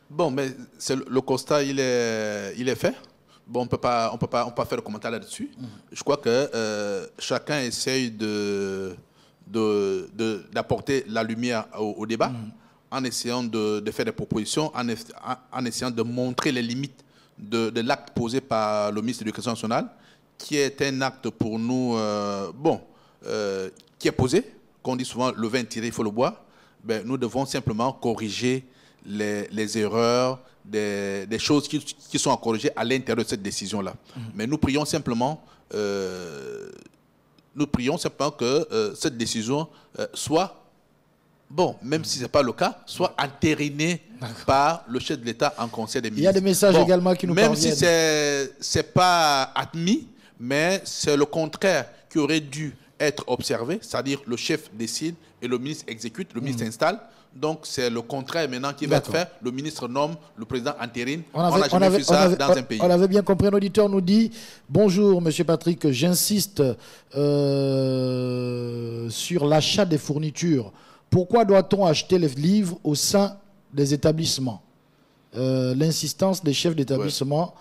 Bon, mais le constat, il est fait. Bon, on peut pas faire de commentaire là-dessus. Je crois que chacun essaye d'apporter la lumière au débat en essayant de faire des propositions, en essayant de montrer les limites de l'acte posé par le ministre de l'Éducation nationale, qui est un acte pour nous, qui est posé, qu'on dit souvent le vin tiré, il faut le boire. Ben, nous devons simplement corriger les erreurs, des choses qui sont à corriger à l'intérieur de cette décision-là. Mais nous prions simplement que cette décision soit, bon, même si ce n'est pas le cas, soit entérinée par le chef de l'État en Conseil des ministres. Il y a des messages également qui nous même parviennent. Si ce n'est pas admis, mais c'est le contraire qui aurait dû être observé, c'est-à-dire le chef décide et le ministre exécute, le ministre s'installe. Donc c'est le contraire maintenant qui va être fait. Le ministre nomme, le président entérine. On n'a jamais vu ça dans un pays. On avait bien compris. Un auditeur nous dit « Bonjour, monsieur Patrick, j'insiste sur l'achat des fournitures. Pourquoi doit-on acheter les livres au sein des établissements ?» L'insistance des chefs d'établissement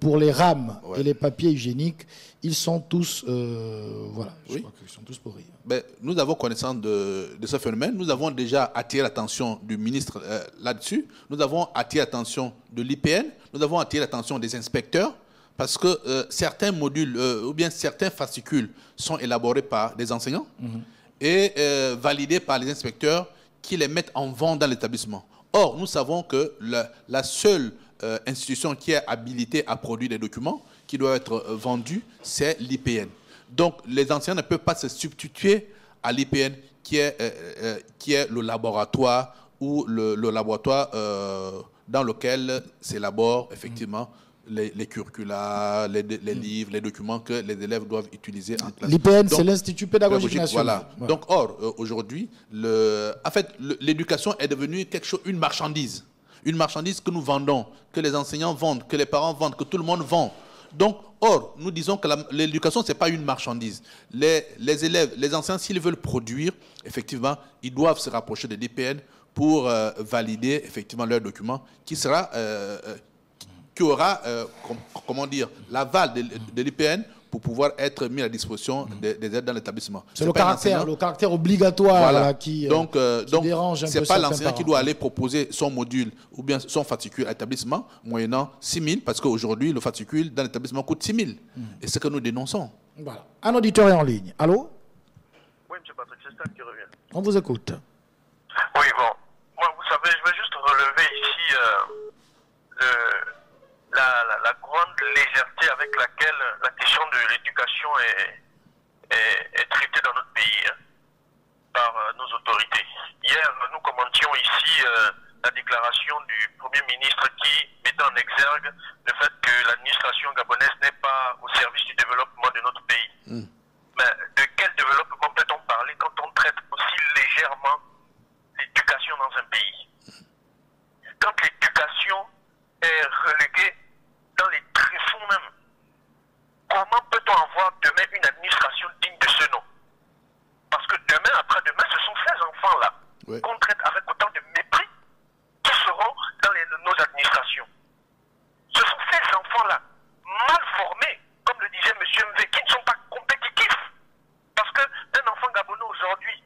pour les rames et les papiers hygiéniques, ils sont tous, voilà, je crois qu'ils sont tous pourris. Ben, nous avons connaissance de ce phénomène. Nous avons déjà attiré l'attention du ministre là-dessus. Nous avons attiré l'attention de l'IPN. Nous avons attiré l'attention des inspecteurs parce que certains modules ou bien certains fascicules sont élaborés par des enseignants et validés par les inspecteurs qui les mettent en vente dans l'établissement. Or, nous savons que la seule institution qui est habilitée à produire des documents qui doivent être vendus, c'est l'IPN. Donc, les enseignants ne peuvent pas se substituer à l'IPN qui est le laboratoire ou le laboratoire dans lequel s'élaborent effectivement les curricula, les livres, les documents que les élèves doivent utiliser en classe. L'IPN, c'est l'Institut pédagogique national. Voilà. Donc, aujourd'hui, en fait, l'éducation est devenue une marchandise. Une marchandise que nous vendons, que les enseignants vendent, que les parents vendent, que tout le monde vend. Donc, nous disons que l'éducation, ce n'est pas une marchandise. Les élèves, les enseignants, s'ils veulent produire, effectivement, ils doivent se rapprocher de l'IPN pour valider, effectivement, leur document qui aura, comment dire, l'aval de l'IPN pour pouvoir être mis à disposition des aides dans l'établissement. C'est le caractère obligatoire là, qui dérange un peu. Ce n'est pas l'enseignant qui doit aller proposer son module ou bien son fascicule à l'établissement moyennant 6 000, parce qu'aujourd'hui, le fascicule dans l'établissement coûte 6 000. Et c'est ce que nous dénonçons. Voilà. Un auditeur est en ligne. Allô? Oui, M. Patrick, c'est Stan qui revient. On vous écoute. Oui, bon. Moi, vous savez, je veux juste relever ici la grande légèreté avec laquelle la question de l'éducation est traitée dans notre pays par nos autorités. Hier, nous commentions ici la déclaration du Premier ministre qui mettait en exergue le fait que l'administration gabonaise n'est pas au service du développement de notre pays. Mais de quel développement peut-on parler quand on traite aussi légèrement l'éducation dans un pays? Quand l'éducation est reléguée dans les tréfonds même, comment peut-on avoir demain une administration digne de ce nom? Parce que demain, après-demain, ce sont ces enfants-là qu'on traite avec autant de mépris qui seront dans nos administrations. Ce sont ces enfants-là, mal formés, comme le disait M. MV, qui ne sont pas compétitifs. Parce qu'un enfant gabonais aujourd'hui,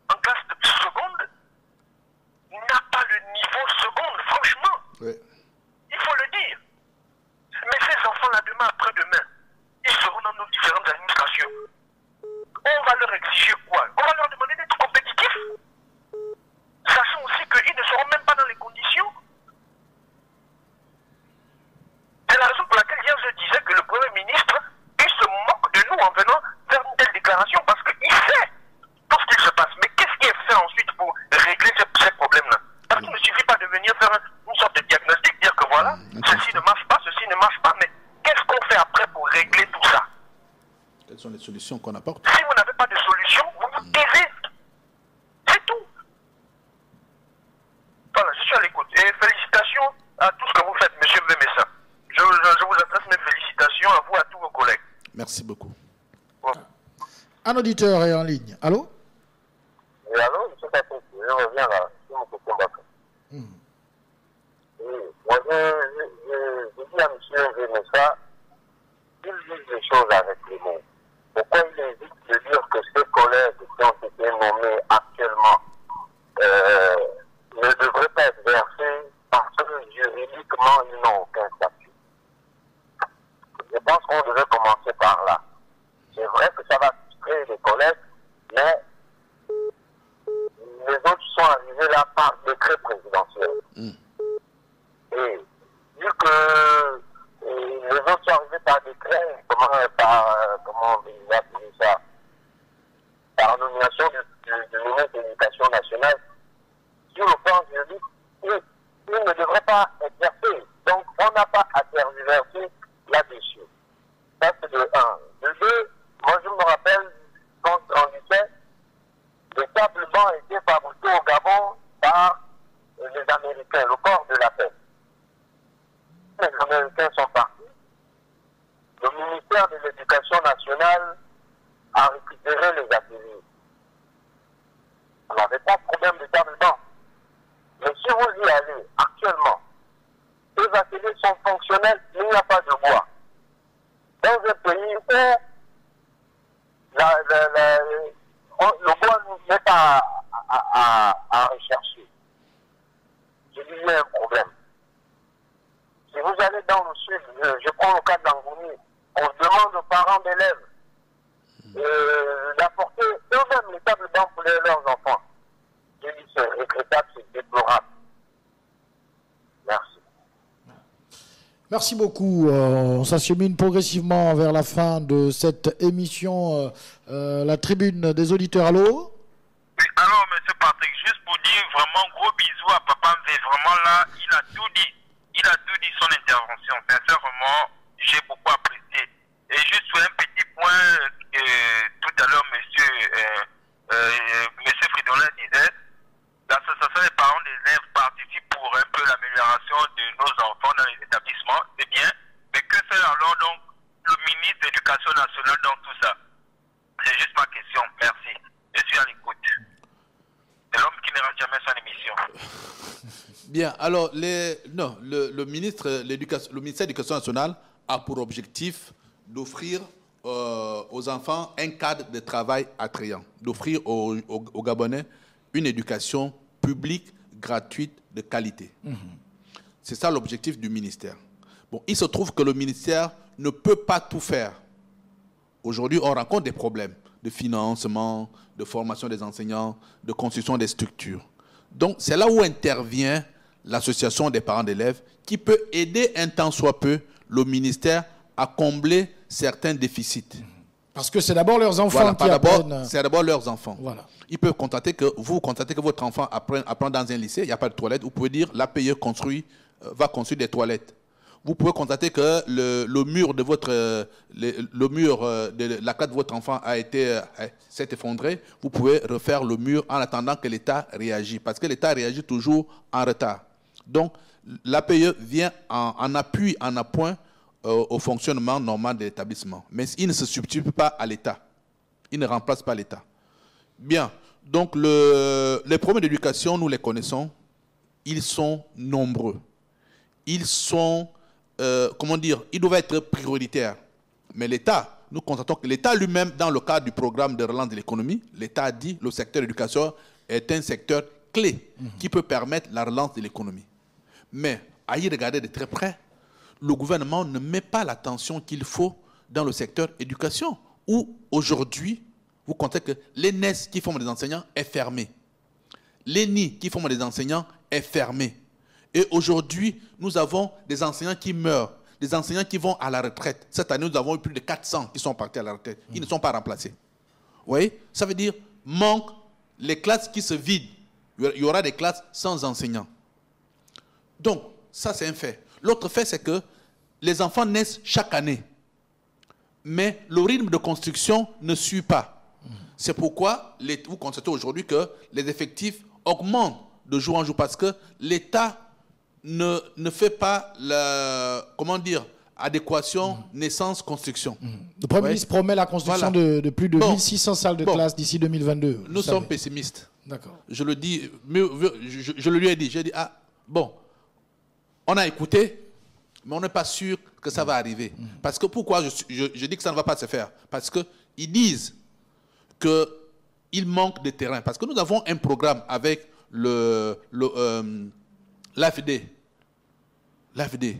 en classe de seconde, n'a pas le niveau seconde, franchement. Il faut le dire. Mais ces enfants-là, demain, après-demain, ils seront dans nos différentes administrations. On va leur exiger quoi? On va leur demander d'être compétitifs, sachant aussi qu'ils ne seront même pas dans les conditions. C'est la raison pour laquelle hier je disais que le Premier ministre, il se moque de nous en venant faire une telle déclaration, parce qu'il sait tout ce qu'il se passe. Mais qu'est-ce qui est fait ensuite pour régler ces problèmes-là? Parce qu'il ne suffit pas de venir faire une sorte de diagnostic, dire que voilà, ceci ne marche pas, ceci ne marche pas, mais qu'est-ce qu'on fait après pour régler tout ça? Quelles sont les solutions qu'on apporte? Si vous n'avez pas de solution, vous vous taisez. C'est tout. Voilà, je suis à l'écoute. Et félicitations à tout ce que vous faites, M. Mbemessa. Je vous adresse mes félicitations à vous, à tous vos collègues. Merci beaucoup. Un auditeur est en ligne. Allô? Oui, allô, M. Patrick, je reviens là, sur mon question d'accord. Oui, moi, je dis à M. Vénessa, il dit les choses avec les mots. Pourquoi il évite de dire que ses collègues qui ont été nommés actuellement ne devraient pas être versés parce que juridiquement, ils n'ont aucun statut? Je pense qu'on devrait commencer par là. C'est vrai que ça va frustrer les collègues, mais les autres sont arrivés là par décret présidentiel. Et vu que les autres sont arrivés par décret, comment il a appelé ça, par nomination du ministre de l'Éducation nationale, sur le plan juridique, il ne devrait pas exercer. Donc on n'a pas à tergiverser là-dessus. Ça c'est de 1. De 2, moi je me rappelle quand je grandissais, les tables bancs étaient fabriqués au Gabon par les Américains, le corps de la paix. Les Américains sont partis. Le ministère de l'Éducation nationale a récupéré les ateliers. On n'avait pas de problème de table banc. Mais si vous y allez actuellement, les ateliers sont fonctionnels, mais il n'y a pas de bois. Dans un pays où le bois n'est pas à rechercher, je dis il y a un problème. Si vous allez dans le sud, je prends le cas d'Angouni, on demande aux parents d'élèves d'apporter eux-mêmes les tables bancs pour leurs enfants. Je dis c'est regrettable, c'est déplorable. Merci. Merci beaucoup. On s'achemine progressivement vers la fin de cette émission, la tribune des auditeurs. Allô? Oui, alors, M. Patrick, juste pour dire vraiment gros bisous à Papa Mvé. Vraiment là, il a tout dit. Il a tout dit son intervention. Sincèrement, j'ai beaucoup apprécié. Et juste sur un petit point, tout à l'heure, monsieur Fridolin disait, l'association des parents d'élèves participe pour un peu l'amélioration de nos enfants dans les établissements, c'est bien. Mais que fait alors donc le ministre de l'Éducation nationale dans tout ça? C'est juste ma question. Merci. Je suis à l'écoute. C'est l'homme qui n'ira jamais son émission. Bien, alors, le ministère de l'Éducation nationale a pour objectif d'offrir aux enfants un cadre de travail attrayant, d'offrir aux Gabonais une éducation publique, gratuite, de qualité. C'est ça l'objectif du ministère. Bon, il se trouve que le ministère ne peut pas tout faire. Aujourd'hui, on rencontre des problèmes de financement, de formation des enseignants, de construction des structures. Donc, c'est là où intervient l'association des parents d'élèves qui peut aider un tant soit peu le ministère à combler certains déficits. Parce que c'est d'abord leurs enfants qui apprennent. C'est d'abord leurs enfants. Voilà. Ils peuvent constater que votre enfant apprend dans un lycée, il n'y a pas de toilette. Vous pouvez dire l'APE va construire des toilettes. Vous pouvez constater que le mur de la classe de votre enfant s'est effondré. Vous pouvez refaire le mur en attendant que l'État réagisse. Parce que l'État réagit toujours en retard. Donc, l'APE vient en appui, en appoint au fonctionnement normal de l'établissement. Mais il ne se substitue pas à l'État. Il ne remplace pas l'État. Bien. Donc, les problèmes d'éducation, nous les connaissons. Ils sont nombreux. Ils sont, ils doivent être prioritaires. Mais l'État, nous constatons que l'État lui-même, dans le cadre du programme de relance de l'économie, l'État a dit que le secteur de l'éducation est un secteur clé qui peut permettre la relance de l'économie. Mais, à y regarder de très près, le gouvernement ne met pas l'attention qu'il faut dans le secteur éducation, où aujourd'hui, vous constatez que l'ENES qui forme des enseignants est fermé. L'ENI qui forme des enseignants est fermé. Et aujourd'hui, nous avons des enseignants qui meurent, des enseignants qui vont à la retraite. Cette année, nous avons eu plus de 400 qui sont partis à la retraite. Ils ne sont pas remplacés. Vous voyez? Ça veut dire manque les classes qui se vident. Il y aura des classes sans enseignants. Donc, ça c'est un fait. L'autre fait, c'est que les enfants naissent chaque année. Mais le rythme de construction ne suit pas. C'est pourquoi vous constatez aujourd'hui que les effectifs augmentent de jour en jour parce que l'État ne fait pas adéquation, naissance, construction. Le Premier ministre promet la construction de plus de 1600 salles de classe d'ici 2022. Nous sommes pessimistes. D'accord. Je le dis, je le lui ai dit. J'ai dit, ah, bon, on a écouté, mais on n'est pas sûr que ça va arriver. Parce que pourquoi je dis que ça ne va pas se faire? Parce qu'ils disent qu'il manque de terrain. Parce que nous avons un programme avec l'AFD. L'AFD.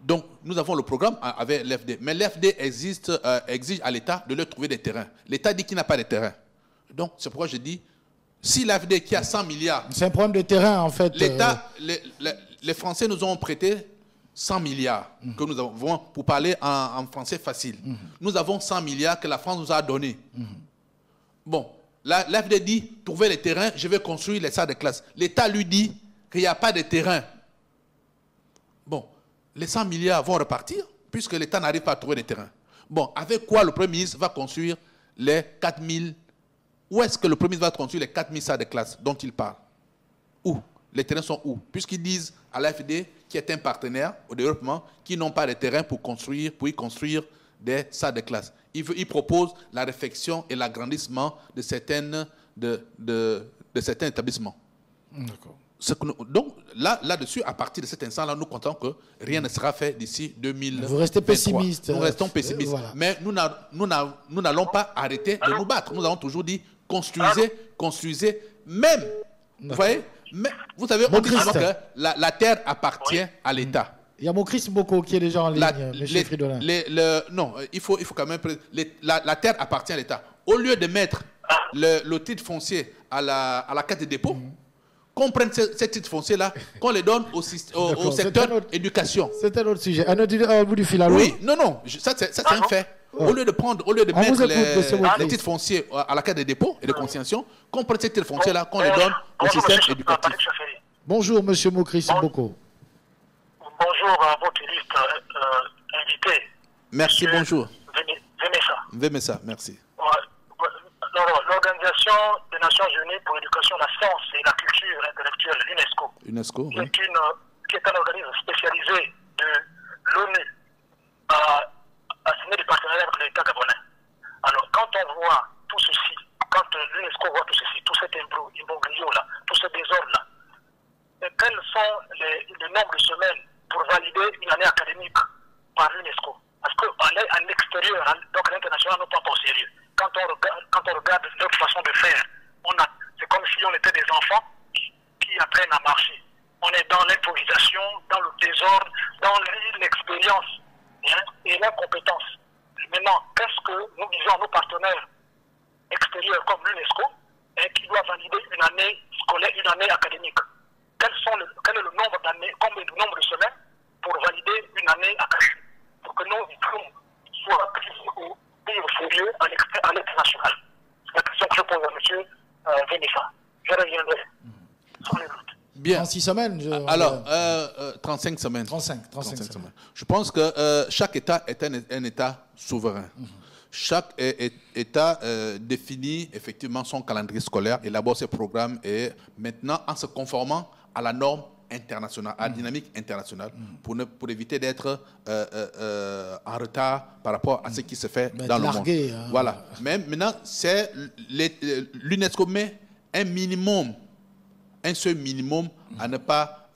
Donc, nous avons le programme avec l'AFD. Mais l'AFD exige à l'État de leur trouver des terrains. L'État dit qu'il n'a pas de terrain. Donc, c'est pourquoi je dis, si l'AFD qui a 100 milliards... C'est un problème de terrain, en fait. L'État, les Français nous ont prêté 100 milliards que nous avons, pour parler en français facile. Nous avons 100 milliards que la France nous a donnés. Bon, l'AFD dit, trouvez les terrains, je vais construire les salles de classe. L'État lui dit qu'il n'y a pas de terrain. Bon, les 100 milliards vont repartir puisque l'État n'arrive pas à trouver des terrains. Bon, avec quoi le Premier ministre va construire les 4000... Où est-ce que le Premier ministre va construire les 4000 salles de classe dont il parle? Où? Les terrains sont où? Puisqu'ils disent à l'AFD, qui est un partenaire au développement, qu'ils n'ont pas de terrain pour y construire des salles de classe. Ils proposent la réfection et l'agrandissement de certains établissements. D'accord. Donc, là-dessus, à partir de cet instant-là, nous comptons que rien ne sera fait d'ici 2023. Vous restez pessimiste. Nous restons pessimistes. Voilà. Mais nous n'allons pas arrêter de nous battre. Nous avons toujours dit, construisez, même, vous voyez, mais, vous savez, on dit souvent que la terre appartient à l'État. Il y a Mokhris Mboko qui est déjà en ligne, M. Fridolin. Non, il faut quand même... La terre appartient à l'État. Au lieu de mettre le titre foncier à la carte de dépôt, qu'on prenne ce titre foncier-là, qu'on les donne au secteur éducation. C'est un autre sujet. Un autre au bout du fil. Oui, non, ça c'est un fait. Au lieu de mettre les titres fonciers à la carte de dépôt et de consignation, qu'on prenne ces titres fonciers-là, qu'on les donne au système éducatif. Bonjour, M. Mokhris Mboko. Bonjour à votre illustre invité. Merci, bonjour. Vemessa, merci. L'Organisation des Nations Unies pour l'éducation, la science et la culture intellectuelle, l'UNESCO, qui est un organisme spécialisé de l'ONU, a signé des partenariats avec l'État gabonais. Alors, quand on voit tout ceci, quand l'UNESCO voit tout ceci, tout cet imbroglio-là, tout ce désordre-là, quels sont les nombres de semaines pour valider une année académique par l'UNESCO? Parce qu'à l'extérieur, donc à l'international, on ne prend pas au sérieux. Quand on regarde notre façon de faire, c'est comme si on était des enfants qui apprennent à marcher. On est dans l'improvisation, dans le désordre, dans l'expérience et l'incompétence. Maintenant, qu'est-ce que nous disons à nos partenaires extérieurs comme l'UNESCO qui doit valider une année scolaire, une année académique? Quel est le nombre d'années, combien de nombre de semaines pour valider une année académique? Pour que nos diplômes soient au sérieux à l'international. C'est la question que je pose à M. Vemessa. Je reviendrai. Sans les doutes. Bien. 36 semaines. Alors, 35 semaines. 35 semaines. Je pense que chaque État est un État souverain. Chaque État définit effectivement son calendrier scolaire, élabore ses programmes et maintenant en se conformant à la norme internationale, à la dynamique internationale, pour éviter d'être en retard par rapport à ce qui se fait dans le monde. Hein. Voilà. Mais maintenant, c'est l'UNESCO met un seul minimum à ne pas,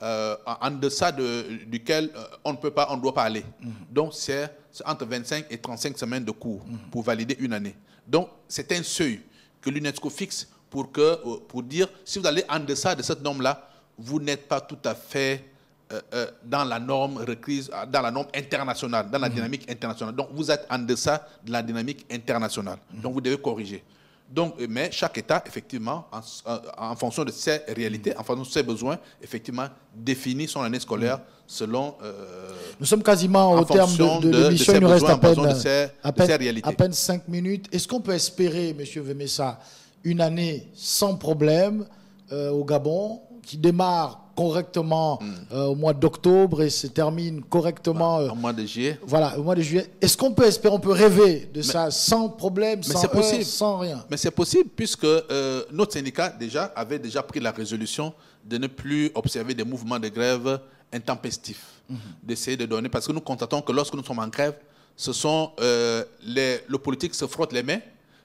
en deçà duquel on ne doit pas aller. Donc, c'est entre 25 et 35 semaines de cours pour valider une année. Donc, c'est un seuil que l'UNESCO fixe pour dire, si vous allez en deçà de cette norme-là, vous n'êtes pas tout à fait dans la norme requise, dans la norme internationale, dans la dynamique internationale. Donc, vous êtes en deçà de la dynamique internationale. Donc, vous devez corriger. Donc, mais chaque État, effectivement, en fonction de ses réalités, en fonction de ses besoins, effectivement, définit son année scolaire selon... Nous sommes quasiment au terme de l'émission. Il nous reste à peine 5 minutes. Est-ce qu'on peut espérer, M. Vemessa, une année sans problème au Gabon, qui démarre correctement au mois d'octobre et se termine correctement au mois de juillet. Voilà, au mois de juillet. Est-ce qu'on peut espérer, on peut rêver de ça sans problème, sans rien? Mais c'est possible puisque notre syndicat avait déjà pris la résolution de ne plus observer des mouvements de grève intempestif d'essayer de donner, parce que nous constatons que lorsque nous sommes en grève, ce sont le politique se frotte les mains,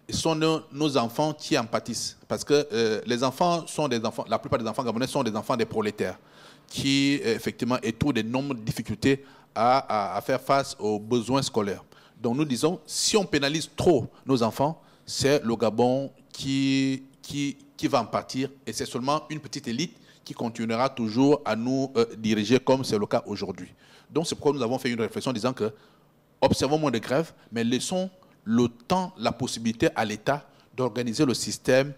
et ce sont nos enfants qui en pâtissent. Parce que les enfants sont des enfants, la plupart des enfants gabonais sont des enfants des prolétaires, qui effectivement éprouvent d'énormes difficultés à faire face aux besoins scolaires. Donc nous disons, si on pénalise trop nos enfants, c'est le Gabon qui va en partir, et c'est seulement une petite élite qui continuera toujours à nous diriger comme c'est le cas aujourd'hui. Donc c'est pourquoi nous avons fait une réflexion en disant que observons moins de grèves, mais laissons le temps, la possibilité à l'État d'organiser le système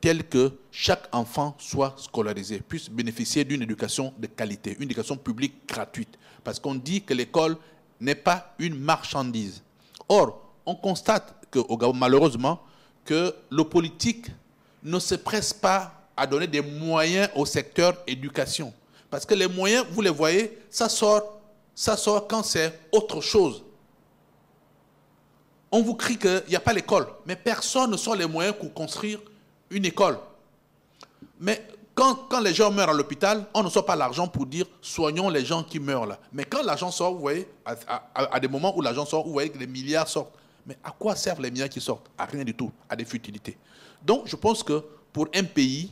tel que chaque enfant soit scolarisé, puisse bénéficier d'une éducation de qualité, une éducation publique gratuite. Parce qu'on dit que l'école n'est pas une marchandise. Or, on constate qu'au Gabon, malheureusement, que le politique ne se presse pas à donner des moyens au secteur éducation. Parce que les moyens, vous les voyez, ça sort quand c'est autre chose. On vous crie qu'il n'y a pas l'école, mais personne ne sort les moyens pour construire une école. Mais quand les gens meurent à l'hôpital, on ne sort pas l'argent pour dire soignons les gens qui meurent là. Mais quand l'argent sort, vous voyez, à des moments où l'argent sort, vous voyez que les milliards sortent. Mais à quoi servent les milliards qui sortent? À rien du tout, à des futilités. Donc je pense que pour un pays,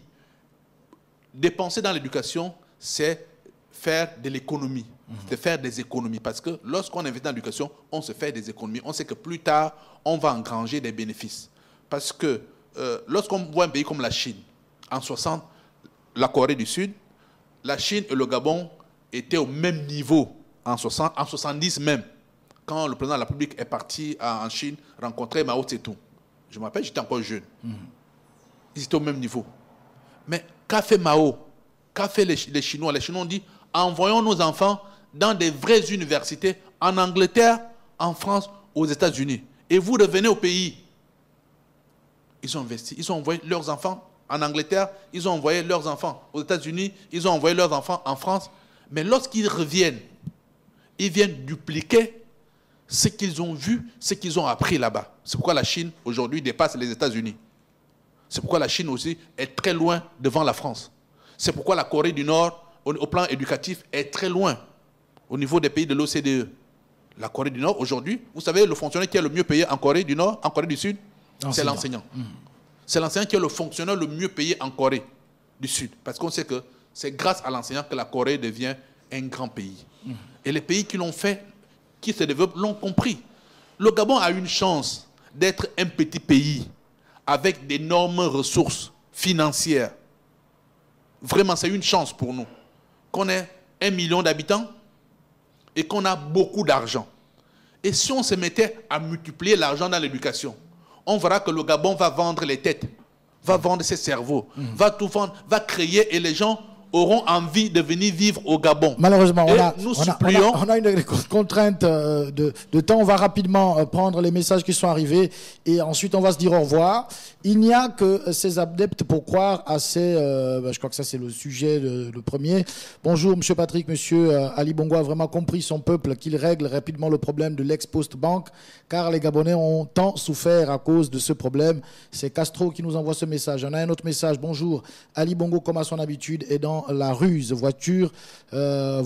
dépenser dans l'éducation, c'est faire de l'économie, c'est faire des économies. Parce que lorsqu'on investit dans l'éducation, on se fait des économies. On sait que plus tard, on va engranger des bénéfices. Parce que lorsqu'on voit un pays comme la Chine, en 60, la Corée du Sud, la Chine et le Gabon étaient au même niveau en 60, en 70 même, quand le président de la République est parti en Chine rencontrer Mao Tse-tung. Je me rappelle, j'étais encore jeune. Ils étaient au même niveau. Mais qu'a fait Mao? Qu'a fait les Chinois? Les Chinois ont dit, envoyons nos enfants dans des vraies universités en Angleterre, en France, aux États-Unis. Et vous revenez au pays. Ils ont investi, ils ont envoyé leurs enfants en Angleterre, ils ont envoyé leurs enfants aux États-Unis, ils ont envoyé leurs enfants en France. Mais lorsqu'ils reviennent, ils viennent dupliquer ce qu'ils ont vu, ce qu'ils ont appris là-bas. C'est pourquoi la Chine, aujourd'hui, dépasse les États-Unis. C'est pourquoi la Chine aussi est très loin devant la France. C'est pourquoi la Corée du Nord, au plan éducatif, est très loin au niveau des pays de l'OCDE. La Corée du Nord, aujourd'hui, vous savez, le fonctionnaire qui est le mieux payé en Corée du Nord, en Corée du Sud, c'est l'enseignant. C'est l'enseignant qui est le fonctionnaire le mieux payé en Corée du Sud. Parce qu'on sait que c'est grâce à l'enseignant que la Corée devient un grand pays. Et les pays qui l'ont fait, qui se développent, l'ont compris. Le Gabon a une chance d'être un petit pays avec d'énormes ressources financières. Vraiment, c'est une chance pour nous. Qu'on ait 1 million d'habitants et qu'on a beaucoup d'argent. Et si on se mettait à multiplier l'argent dans l'éducation, on verra que le Gabon va vendre les têtes, va vendre ses cerveaux, va tout vendre, va créer, et les gens auront envie de venir vivre au Gabon. Malheureusement, on a une contrainte de temps. On va rapidement prendre les messages qui sont arrivés et ensuite on va se dire au revoir. Il n'y a que ces adeptes pour croire à ces... je crois que ça c'est le sujet, le premier. Bonjour Monsieur Patrick, Monsieur Ali Bongo a vraiment compris son peuple qu'il règle rapidement le problème de l'ex-Post Bank, car les Gabonais ont tant souffert à cause de ce problème. C'est Castro qui nous envoie ce message. On a un autre message. Bonjour, Ali Bongo comme à son habitude est dans la ruse, voiture, la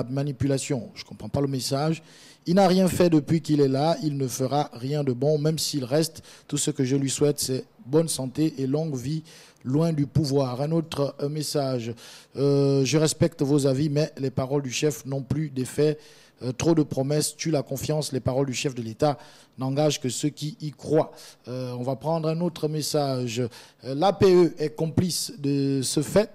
manipulation. Je ne comprends pas le message. Il n'a rien fait depuis qu'il est là, il ne fera rien de bon, même s'il reste. Tout ce que je lui souhaite, c'est bonne santé et longue vie, loin du pouvoir. Un autre message. Je respecte vos avis, mais les paroles du chef n'ont plus d'effet. Trop de promesses tuent la confiance. Les paroles du chef de l'État n'engagent que ceux qui y croient. On va prendre un autre message. L'APE est complice de ce fait.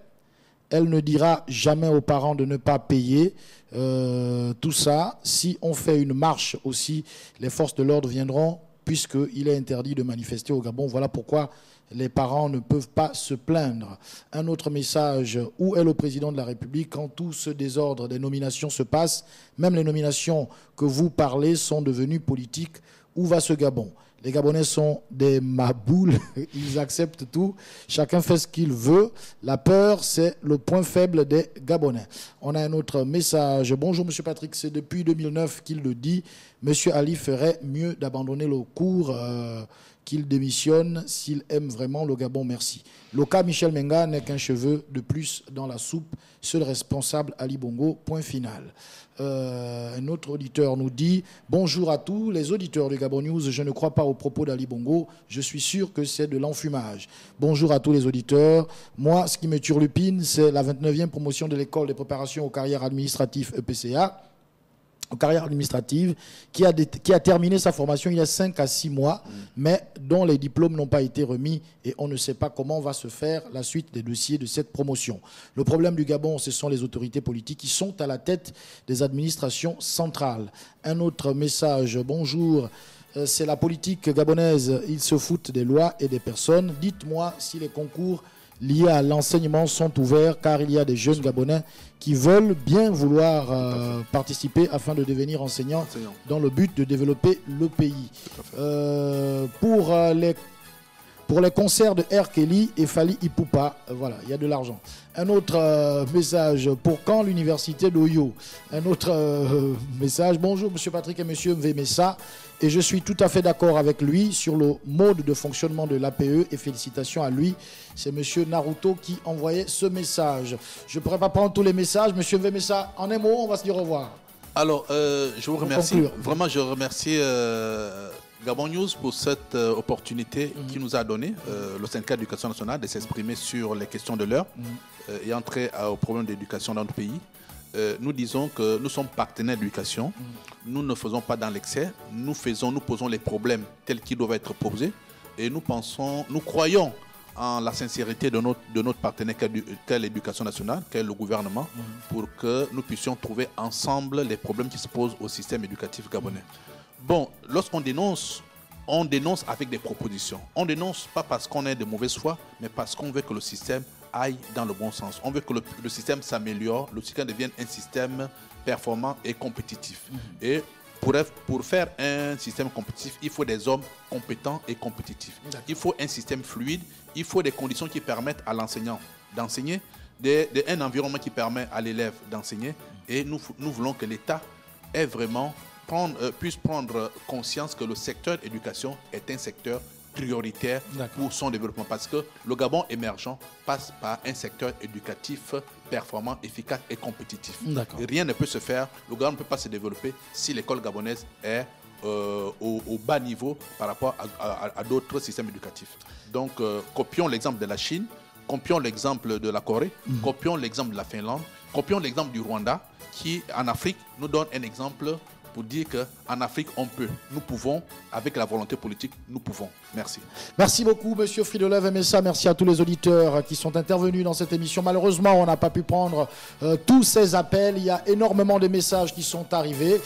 Elle ne dira jamais aux parents de ne pas payer tout ça. Si on fait une marche aussi, les forces de l'ordre viendront, puisqu'il est interdit de manifester au Gabon. Voilà pourquoi les parents ne peuvent pas se plaindre. Un autre message, où est le président de la République quand tout ce désordre des nominations se passe? Même les nominations que vous parlez sont devenues politiques. Où va ce Gabon? Les Gabonais sont des maboules, ils acceptent tout, chacun fait ce qu'il veut. La peur, c'est le point faible des Gabonais. On a un autre message. Bonjour Monsieur Patrick, c'est depuis 2009 qu'il le dit. Monsieur Ali ferait mieux d'abandonner le cours qu'il démissionne s'il aime vraiment le Gabon. Merci. Le cas Michel Menga n'est qu'un cheveu de plus dans la soupe. Seul responsable Ali Bongo. Point final. Un autre auditeur nous dit « Bonjour à tous les auditeurs de Gabon News. Je ne crois pas aux propos d'Ali Bongo. Je suis sûr que c'est de l'enfumage. Bonjour à tous les auditeurs. Moi, ce qui me turlupine, c'est la 29e promotion de l'école de préparation aux carrières administratives EPCA, aux carrières administratives, qui a terminé sa formation il y a 5 à 6 mois, mais dont les diplômes n'ont pas été remis et on ne sait pas comment va se faire la suite des dossiers de cette promotion. Le problème du Gabon, ce sont les autorités politiques qui sont à la tête des administrations centrales. Un autre message, bonjour, c'est la politique gabonaise, ils se foutent des lois et des personnes. Dites-moi si les concours liés à l'enseignement sont ouverts, car il y a des jeunes Gabonais qui veulent bien vouloir participer afin de devenir enseignants dans le but de développer le pays. Pour les concerts de R. Kelly et Fally Ipupa, voilà, il y a de l'argent. Un autre message, pour quand l'université d'Oyo? Un autre message, bonjour monsieur Patrick et monsieur Mvemessa, et je suis tout à fait d'accord avec lui sur le mode de fonctionnement de l'APE et félicitations à lui. C'est monsieur Naruto qui envoyait ce message. Je ne pourrais pas prendre tous les messages. Monsieur Mvemessa, en un mot, on va se dire au revoir. Alors, je vous remercie. Vraiment, je remercie Gabon News pour cette opportunité qui nous a donné, le syndicat d'éducation nationale, de s'exprimer sur les questions de l'heure et entrer au problème d'éducation dans notre pays. Nous disons que nous sommes partenaires d'éducation. Nous ne faisons pas dans l'excès. Nous posons les problèmes tels qu'ils doivent être posés. Et nous croyons en la sincérité de notre partenaire qu'est l'éducation nationale, qu'est le gouvernement, pour que nous puissions trouver ensemble les problèmes qui se posent au système éducatif gabonais. Bon, lorsqu'on dénonce, on dénonce avec des propositions. On dénonce pas parce qu'on est de mauvaise foi, mais parce qu'on veut que le système aille dans le bon sens. On veut que le système s'améliore, le système devienne un système performant et compétitif. Et pour faire un système compétitif, il faut des hommes compétents et compétitifs. Il faut un système fluide, il faut des conditions qui permettent à l'enseignant d'enseigner, un environnement qui permet à l'élève d'enseigner. Et nous voulons que l'État puisse prendre conscience que le secteur éducation est un secteur prioritaire pour son développement, parce que le Gabon émergent passe par un secteur éducatif performant, efficace et compétitif. Et rien ne peut se faire, le Gabon ne peut pas se développer si l'école gabonaise est au bas niveau par rapport à d'autres systèmes éducatifs. Donc, copions l'exemple de la Chine, copions l'exemple de la Corée, copions l'exemple de la Finlande, copions l'exemple du Rwanda, qui en Afrique nous donne un exemple pour dire qu'en Afrique, on peut. Nous pouvons, avec la volonté politique, nous pouvons. Merci. Merci beaucoup, monsieur Fridolin Mvemessa. Merci à tous les auditeurs qui sont intervenus dans cette émission. Malheureusement, on n'a pas pu prendre tous ces appels. Il y a énormément de messages qui sont arrivés.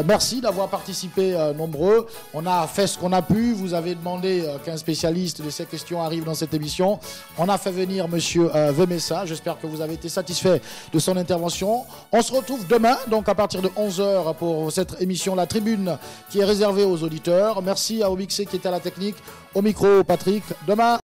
Merci d'avoir participé nombreux. On a fait ce qu'on a pu. Vous avez demandé qu'un spécialiste de ces questions arrive dans cette émission. On a fait venir monsieur Mvemessa. J'espère que vous avez été satisfait de son intervention. On se retrouve demain, donc à partir de 11h pour cette émission La Tribune qui est réservée aux auditeurs. Merci à Obixé qui était à la technique. Au micro, Patrick. Demain.